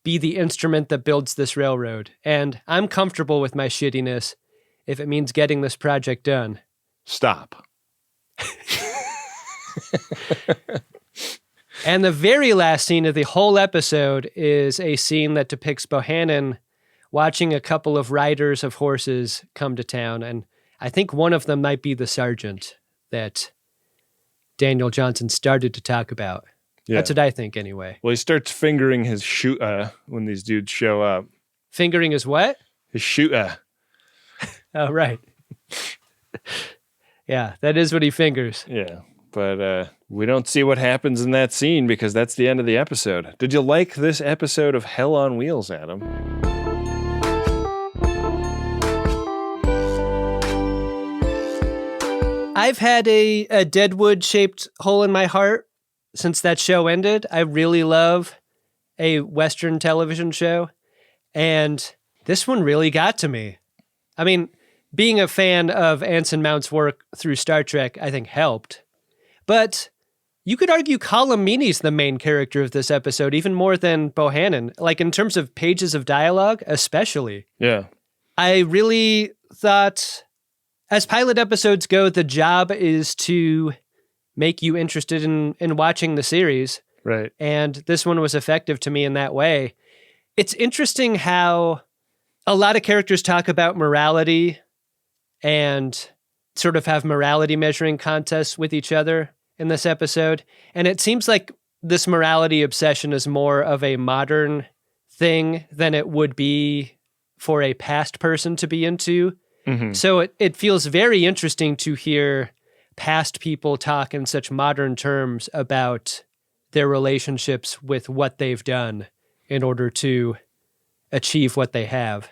be the instrument that builds this railroad. And I'm comfortable with my shittiness if it means getting this project done. Stop. And the very last scene of the whole episode is a scene that depicts Bohannon watching a couple of riders of horses come to town. And I think one of them might be the sergeant that Daniel Johnson started to talk about. Yeah. That's what I think anyway. Well, he starts fingering his shoota when these dudes show up. Fingering his what? His shoota. Oh, right. Yeah, that is what he fingers. Yeah, but we don't see what happens in that scene because that's the end of the episode. Did you like this episode of Hell on Wheels, Adam? I've had a Deadwood-shaped hole in my heart since that show ended. I really love a Western television show, and this one really got to me. I mean, being a fan of Anson Mount's work through Star Trek, I think helped. But you could argue Cullen Meany's the main character of this episode, even more than Bohannon, like in terms of pages of dialogue, especially. Yeah. I really thought, as pilot episodes go, the job is to make you interested in watching the series. Right. And this one was effective to me in that way. It's interesting how a lot of characters talk about morality and sort of have morality measuring contests with each other in this episode. And it seems like this morality obsession is more of a modern thing than it would be for a past person to be into. Mm-hmm. So it feels very interesting to hear past people talk in such modern terms about their relationships with what they've done in order to achieve what they have.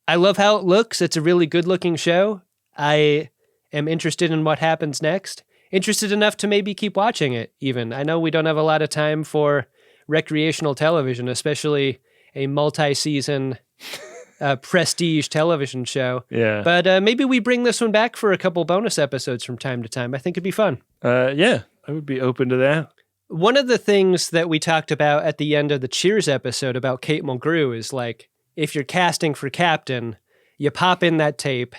I love how it looks. It's a really good looking show. I am interested in what happens next. Interested enough to maybe keep watching it, even. I know we don't have a lot of time for recreational television, especially a multi-season prestige television show. Yeah. But maybe we bring this one back for a couple bonus episodes from time to time. I think it'd be fun. Yeah, I would be open to that. One of the things that we talked about at the end of the Cheers episode about Kate Mulgrew is like, if you're casting for Captain, you pop in that tape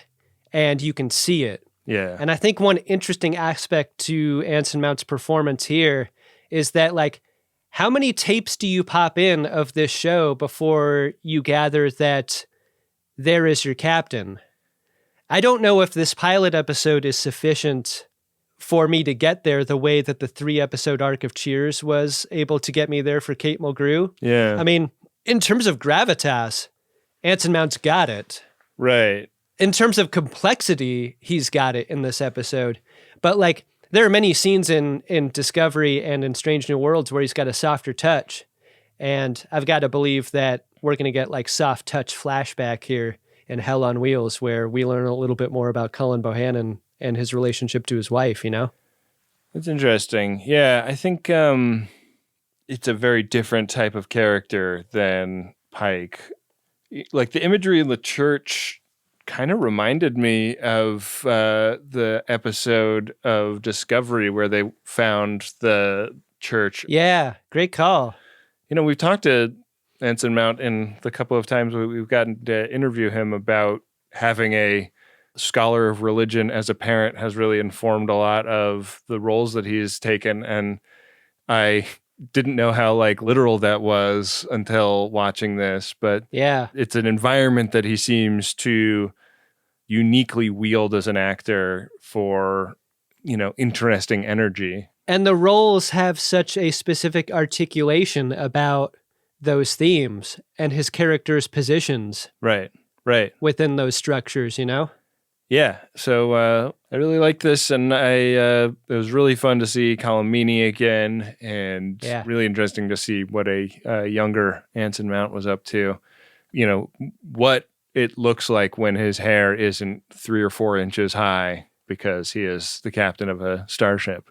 and you can see it. Yeah. And I think one interesting aspect to Anson Mount's performance here is that, like, how many tapes do you pop in of this show before you gather that there is your captain? I don't know if this pilot episode is sufficient for me to get there the way that the 3-episode arc of Cheers was able to get me there for Kate Mulgrew. Yeah. I mean, in terms of gravitas, Anson Mount's got it. Right. In terms of complexity, he's got it in this episode. But, like, there are many scenes in Discovery and in Strange New Worlds where he's got a softer touch. And I've got to believe that we're going to get, like, soft touch flashback here in Hell on Wheels, where we learn a little bit more about Cullen Bohannon and his relationship to his wife, you know? That's interesting. Yeah, I think it's a very different type of character than Pike. Like, the imagery in the church kind of reminded me of the episode of Discovery where they found the church. Yeah, great call. You know, we've talked to Anson Mount in the couple of times we've gotten to interview him about having a scholar of religion as a parent has really informed a lot of the roles that he's taken. And I didn't know how, like, literal that was until watching this, but yeah, it's an environment that he seems to uniquely wield as an actor for, you know, interesting energy. And the roles have such a specific articulation about those themes and his character's positions. Right. Within those structures, you know? Yeah. So I really liked this, and it was really fun to see Colin Meaney again, and really interesting to see what a younger Anson Mount was up to. You know, what it looks like when his hair isn't 3 or 4 inches high because he is the captain of a starship.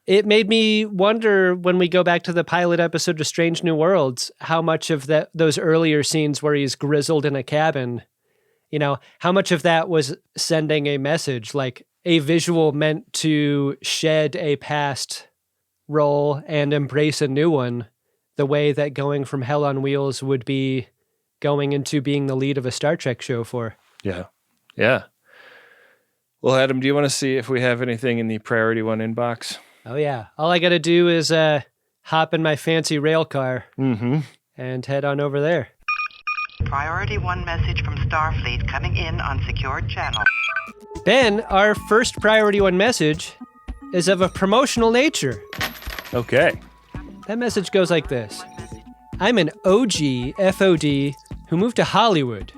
It made me wonder, when we go back to the pilot episode of Strange New Worlds, how much of those earlier scenes where he's grizzled in a cabin, you know, how much of that was sending a message, like a visual meant to shed a past role and embrace a new one, the way that going from Hell on Wheels would be going into being the lead of a Star Trek show for. Yeah. Well, Adam, do you want to see if we have anything in the Priority 1 inbox? Oh, yeah. All I got to do is hop in my fancy rail car and head on over there. Priority 1 message from Starfleet coming in on secured channel. Ben, our first Priority 1 message is of a promotional nature. Okay. That message goes like this. I'm an OG FOD who moved to Hollywood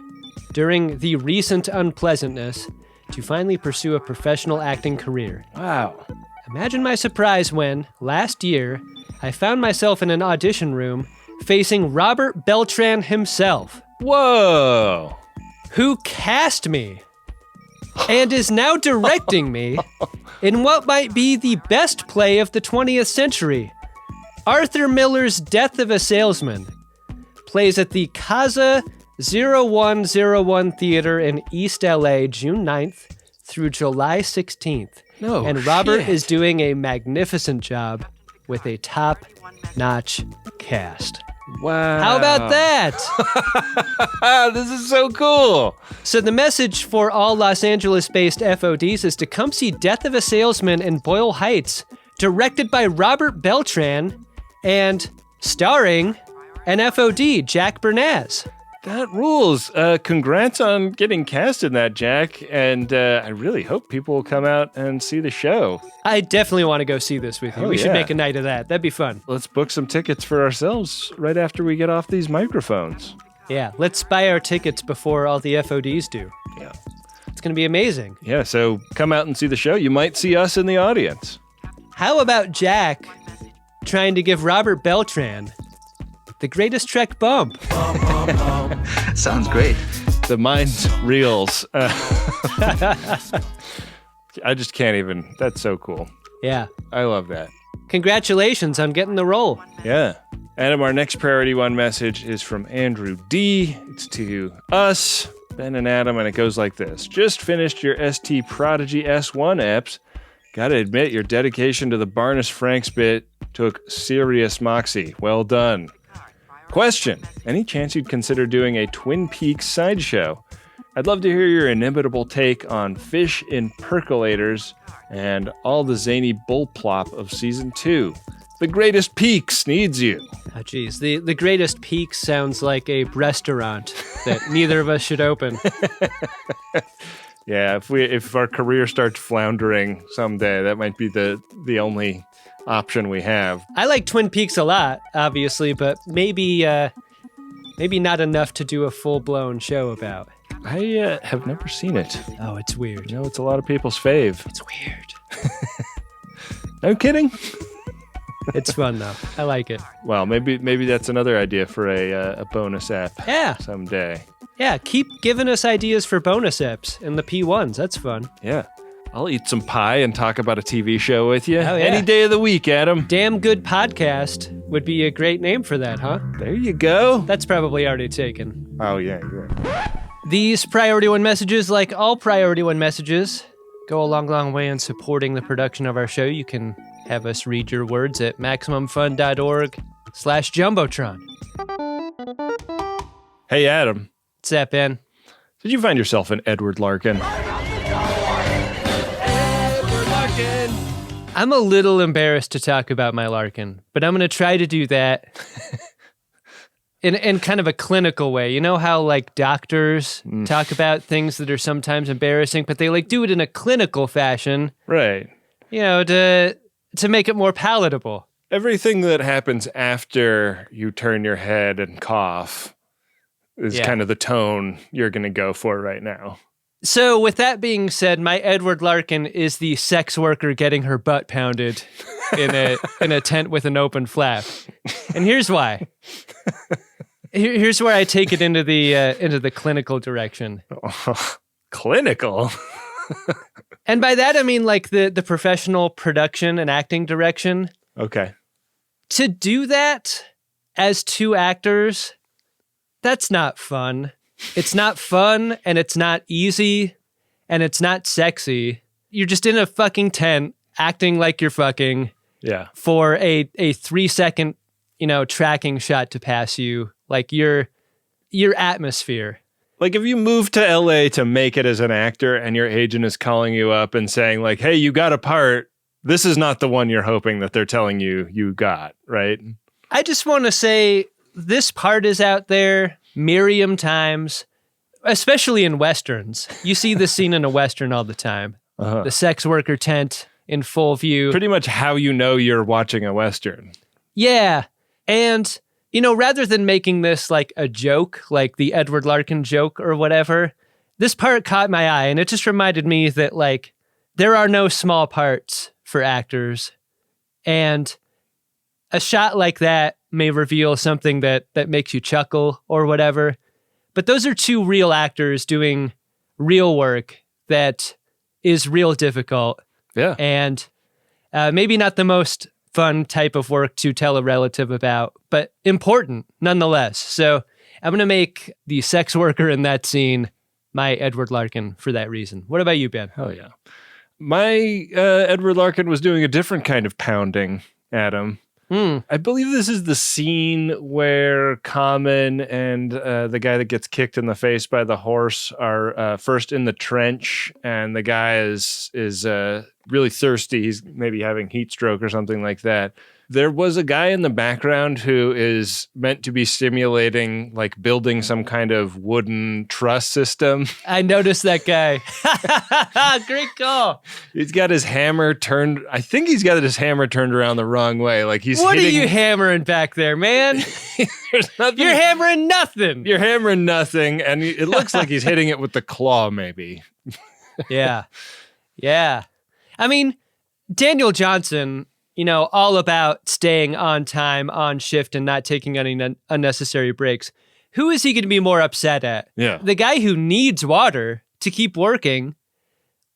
during the recent unpleasantness to finally pursue a professional acting career. Wow. Imagine my surprise when, last year, I found myself in an audition room facing Robert Beltran himself. Whoa! Who cast me and is now directing me in what might be the best play of the 20th century. Arthur Miller's Death of a Salesman plays at the Casa 0101 Theater in East LA, June 9th through July 16th. No And Robert shit. is doing a magnificent job with a top-notch cast. Wow. How about that? This is so cool. So the message for all Los Angeles-based FODs is to come see Death of a Salesman in Boyle Heights, directed by Robert Beltran and starring an FOD, Jack Bernaz. That rules. Congrats on getting cast in that, Jack. And I really hope people will come out and see the show. I definitely want to go see this with you. We should yeah. make a night of that. That'd be fun. Let's book some tickets for ourselves right after we get off these microphones. Yeah, let's buy our tickets before all the FODs do. Yeah. It's going to be amazing. Yeah, so come out and see the show. You might see us in the audience. How about Jack trying to give Robert Beltran the greatest Trek bump? Sounds great. The mind reels. I just can't even. That's so cool. Yeah. I love that. Congratulations on getting the role. Yeah. Adam, our next Priority 1 message is from Andrew D. It's to us, Ben and Adam, and it goes like this. Just finished your ST Prodigy S1 eps. Gotta admit, your dedication to the Barnes Franks bit took serious moxie. Well done. Question. Any chance you'd consider doing a Twin Peaks sideshow? I'd love to hear your inimitable take on fish in percolators and all the zany bullplop of Season 2. The Greatest Peaks needs you. Oh, geez. The Greatest Peaks sounds like a restaurant that neither of us should open. Yeah, if our career starts floundering someday, that might be the only option we have. I like Twin Peaks a lot, obviously, but maybe not enough to do a full-blown show about. I have never seen it. Oh, it's weird. You know, it's a lot of people's fave. It's weird. No kidding. It's fun, though. I like it. Well, maybe that's another idea for a bonus app. Yeah. Someday. Yeah, keep giving us ideas for bonus apps in the P1s. That's fun. Yeah. I'll eat some pie and talk about a TV show with you. Oh, yeah. Any day of the week, Adam. Damn Good Podcast would be a great name for that, huh? There you go. That's probably already taken. Oh, yeah, you're right. These Priority 1 messages, like all Priority 1 messages, go a long, long way in supporting the production of our show. You can have us read your words at MaximumFun.org/Jumbotron. Hey, Adam. What's that, Ben? Did you find yourself an Edward Larkin? I'm a little embarrassed to talk about my Larkin, but I'm going to try to do that in kind of a clinical way. You know how like doctors talk about things that are sometimes embarrassing, but they like do it in a clinical fashion. Right. You know, to make it more palatable. Everything that happens after you turn your head and cough is kind of the tone you're going to go for right now. So with that being said, my Edward Larkin is the sex worker getting her butt pounded in a tent with an open flap. And here's why. Here's where I take it into the clinical direction. Clinical? And by that I mean like the professional production and acting direction. Okay. To do that as two actors, that's not fun. It's not fun, and it's not easy, and it's not sexy. You're just in a fucking tent acting like you're fucking for a 3-second, tracking shot to pass you, like your atmosphere. Like if you move to LA to make it as an actor and your agent is calling you up and saying like, hey, you got a part, this is not the one you're hoping that they're telling you got, right? I just want to say this part is out there myriad times, especially in Westerns. You see this scene in a Western all the time. Uh-huh. The sex worker tent in full view. Pretty much how you know you're watching a Western. Yeah. And, rather than making this like a joke, like the Edward Larkin joke or whatever, this part caught my eye and it just reminded me that like there are no small parts for actors. And a shot like that may reveal something that makes you chuckle or whatever. But those are two real actors doing real work that is real difficult. Yeah. And maybe not the most fun type of work to tell a relative about, but important nonetheless. So I'm going to make the sex worker in that scene my Edward Larkin for that reason. What about you, Ben? Hell yeah. My Edward Larkin was doing a different kind of pounding, Adam. I believe this is the scene where Common and the guy that gets kicked in the face by the horse are first in the trench, and the guy is really thirsty. He's maybe having heat stroke or something like that. There was a guy in the background who is meant to be simulating like building some kind of wooden truss system. I noticed that guy. Great call. He's got his hammer turned. I think he's got his hammer turned around the wrong way. Like he's What hitting... are you hammering back there, man? You're hammering nothing. You're hammering nothing. And it looks like he's hitting it with the claw, maybe. Yeah. Yeah. I mean, Daniel Johnson, all about staying on time, on shift, and not taking any unnecessary breaks. Who is he going to be more upset at? Yeah. The guy who needs water to keep working,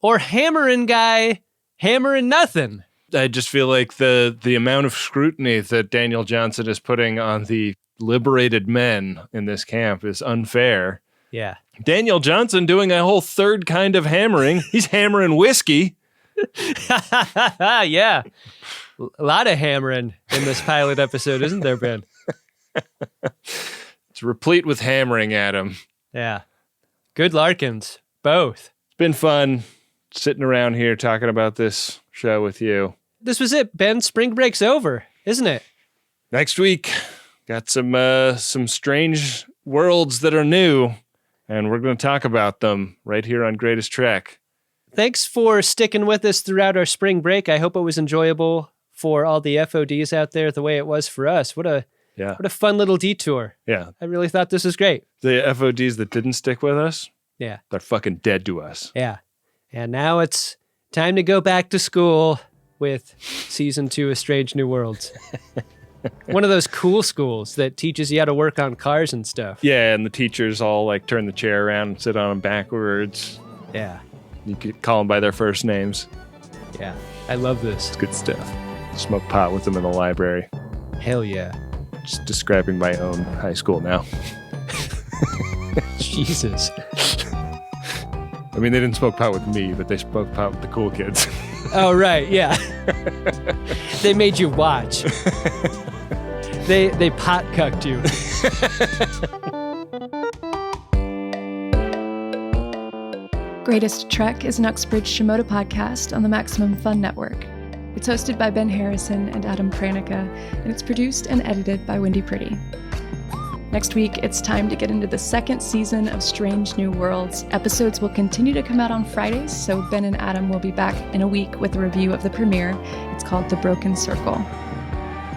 or hammering guy hammering nothing. I just feel like the amount of scrutiny that Daniel Johnson is putting on the liberated men in this camp is unfair. Yeah. Daniel Johnson doing a whole third kind of hammering. He's hammering whiskey. Yeah. A lot of hammering in this pilot episode, isn't there, Ben? It's replete with hammering at him. Yeah. Good Larkins. Both. It's been fun sitting around here talking about this show with you. This was it, Ben. Spring break's over, isn't it? Next week, got some strange worlds that are new, and we're going to talk about them right here on Greatest Trek. Thanks for sticking with us throughout our spring break. I hope it was enjoyable for all the FODs out there the way it was for us. What a fun little detour. Yeah. I really thought this was great. The FODs that didn't stick with us, yeah, they're fucking dead to us. Yeah. And now it's time to go back to school with season 2 of Strange New Worlds. One of those cool schools that teaches you how to work on cars and stuff. Yeah, and the teachers all like turn the chair around and sit on them backwards. Yeah. You could call them by their first names. Yeah, I love this. It's good stuff. Smoke pot with them in the library. Hell yeah. Just describing my own high school now. Jesus. I mean, they didn't smoke pot with me, but they smoked pot with the cool kids. Oh, right, yeah. They made you watch. They pot cucked you. Greatest Trek is an Uxbridge Shimoda podcast on the Maximum Fun Network. It's hosted by Ben Harrison and Adam Pranica, and it's produced and edited by Wendy Pretty. Next week, it's time to get into the second season of Strange New Worlds. Episodes will continue to come out on Fridays, so Ben and Adam will be back in a week with a review of the premiere. It's called The Broken Circle.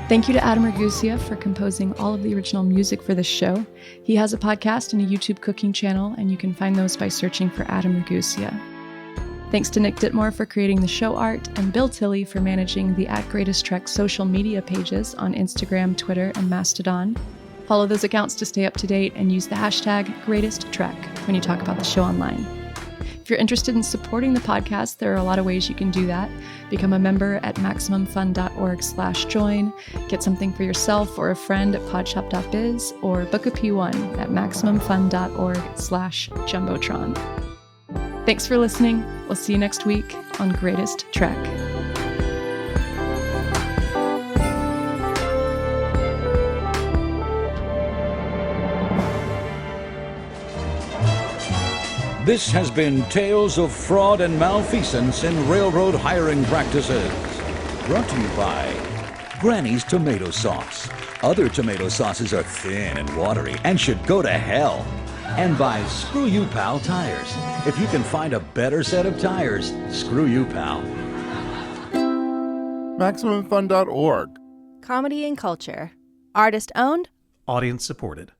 Thank you to Adam Ragusia for composing all of the original music for this show. He has a podcast and a YouTube cooking channel, and you can find those by searching for Adam Ragusia. Thanks to Nick Ditmore for creating the show art, and Bill Tilley for managing the @GreatestTrek social media pages on Instagram, Twitter, and Mastodon. Follow those accounts to stay up to date and use the hashtag #GreatestTrek when you talk about the show online. If you're interested in supporting the podcast, there are a lot of ways you can do that. Become a member at MaximumFun.org/join, get something for yourself or a friend at podshop.biz, or book a P1 at MaximumFun.org/jumbotron. Thanks for listening. We'll see you next week on Greatest Trek. This has been Tales of Fraud and Malfeasance in Railroad Hiring Practices. Brought to you by Granny's Tomato Sauce. Other tomato sauces are thin and watery and should go to hell. And by Screw You Pal Tires. If you can find a better set of tires, screw you, pal. MaximumFun.org. Comedy and culture. Artist owned. Audience supported.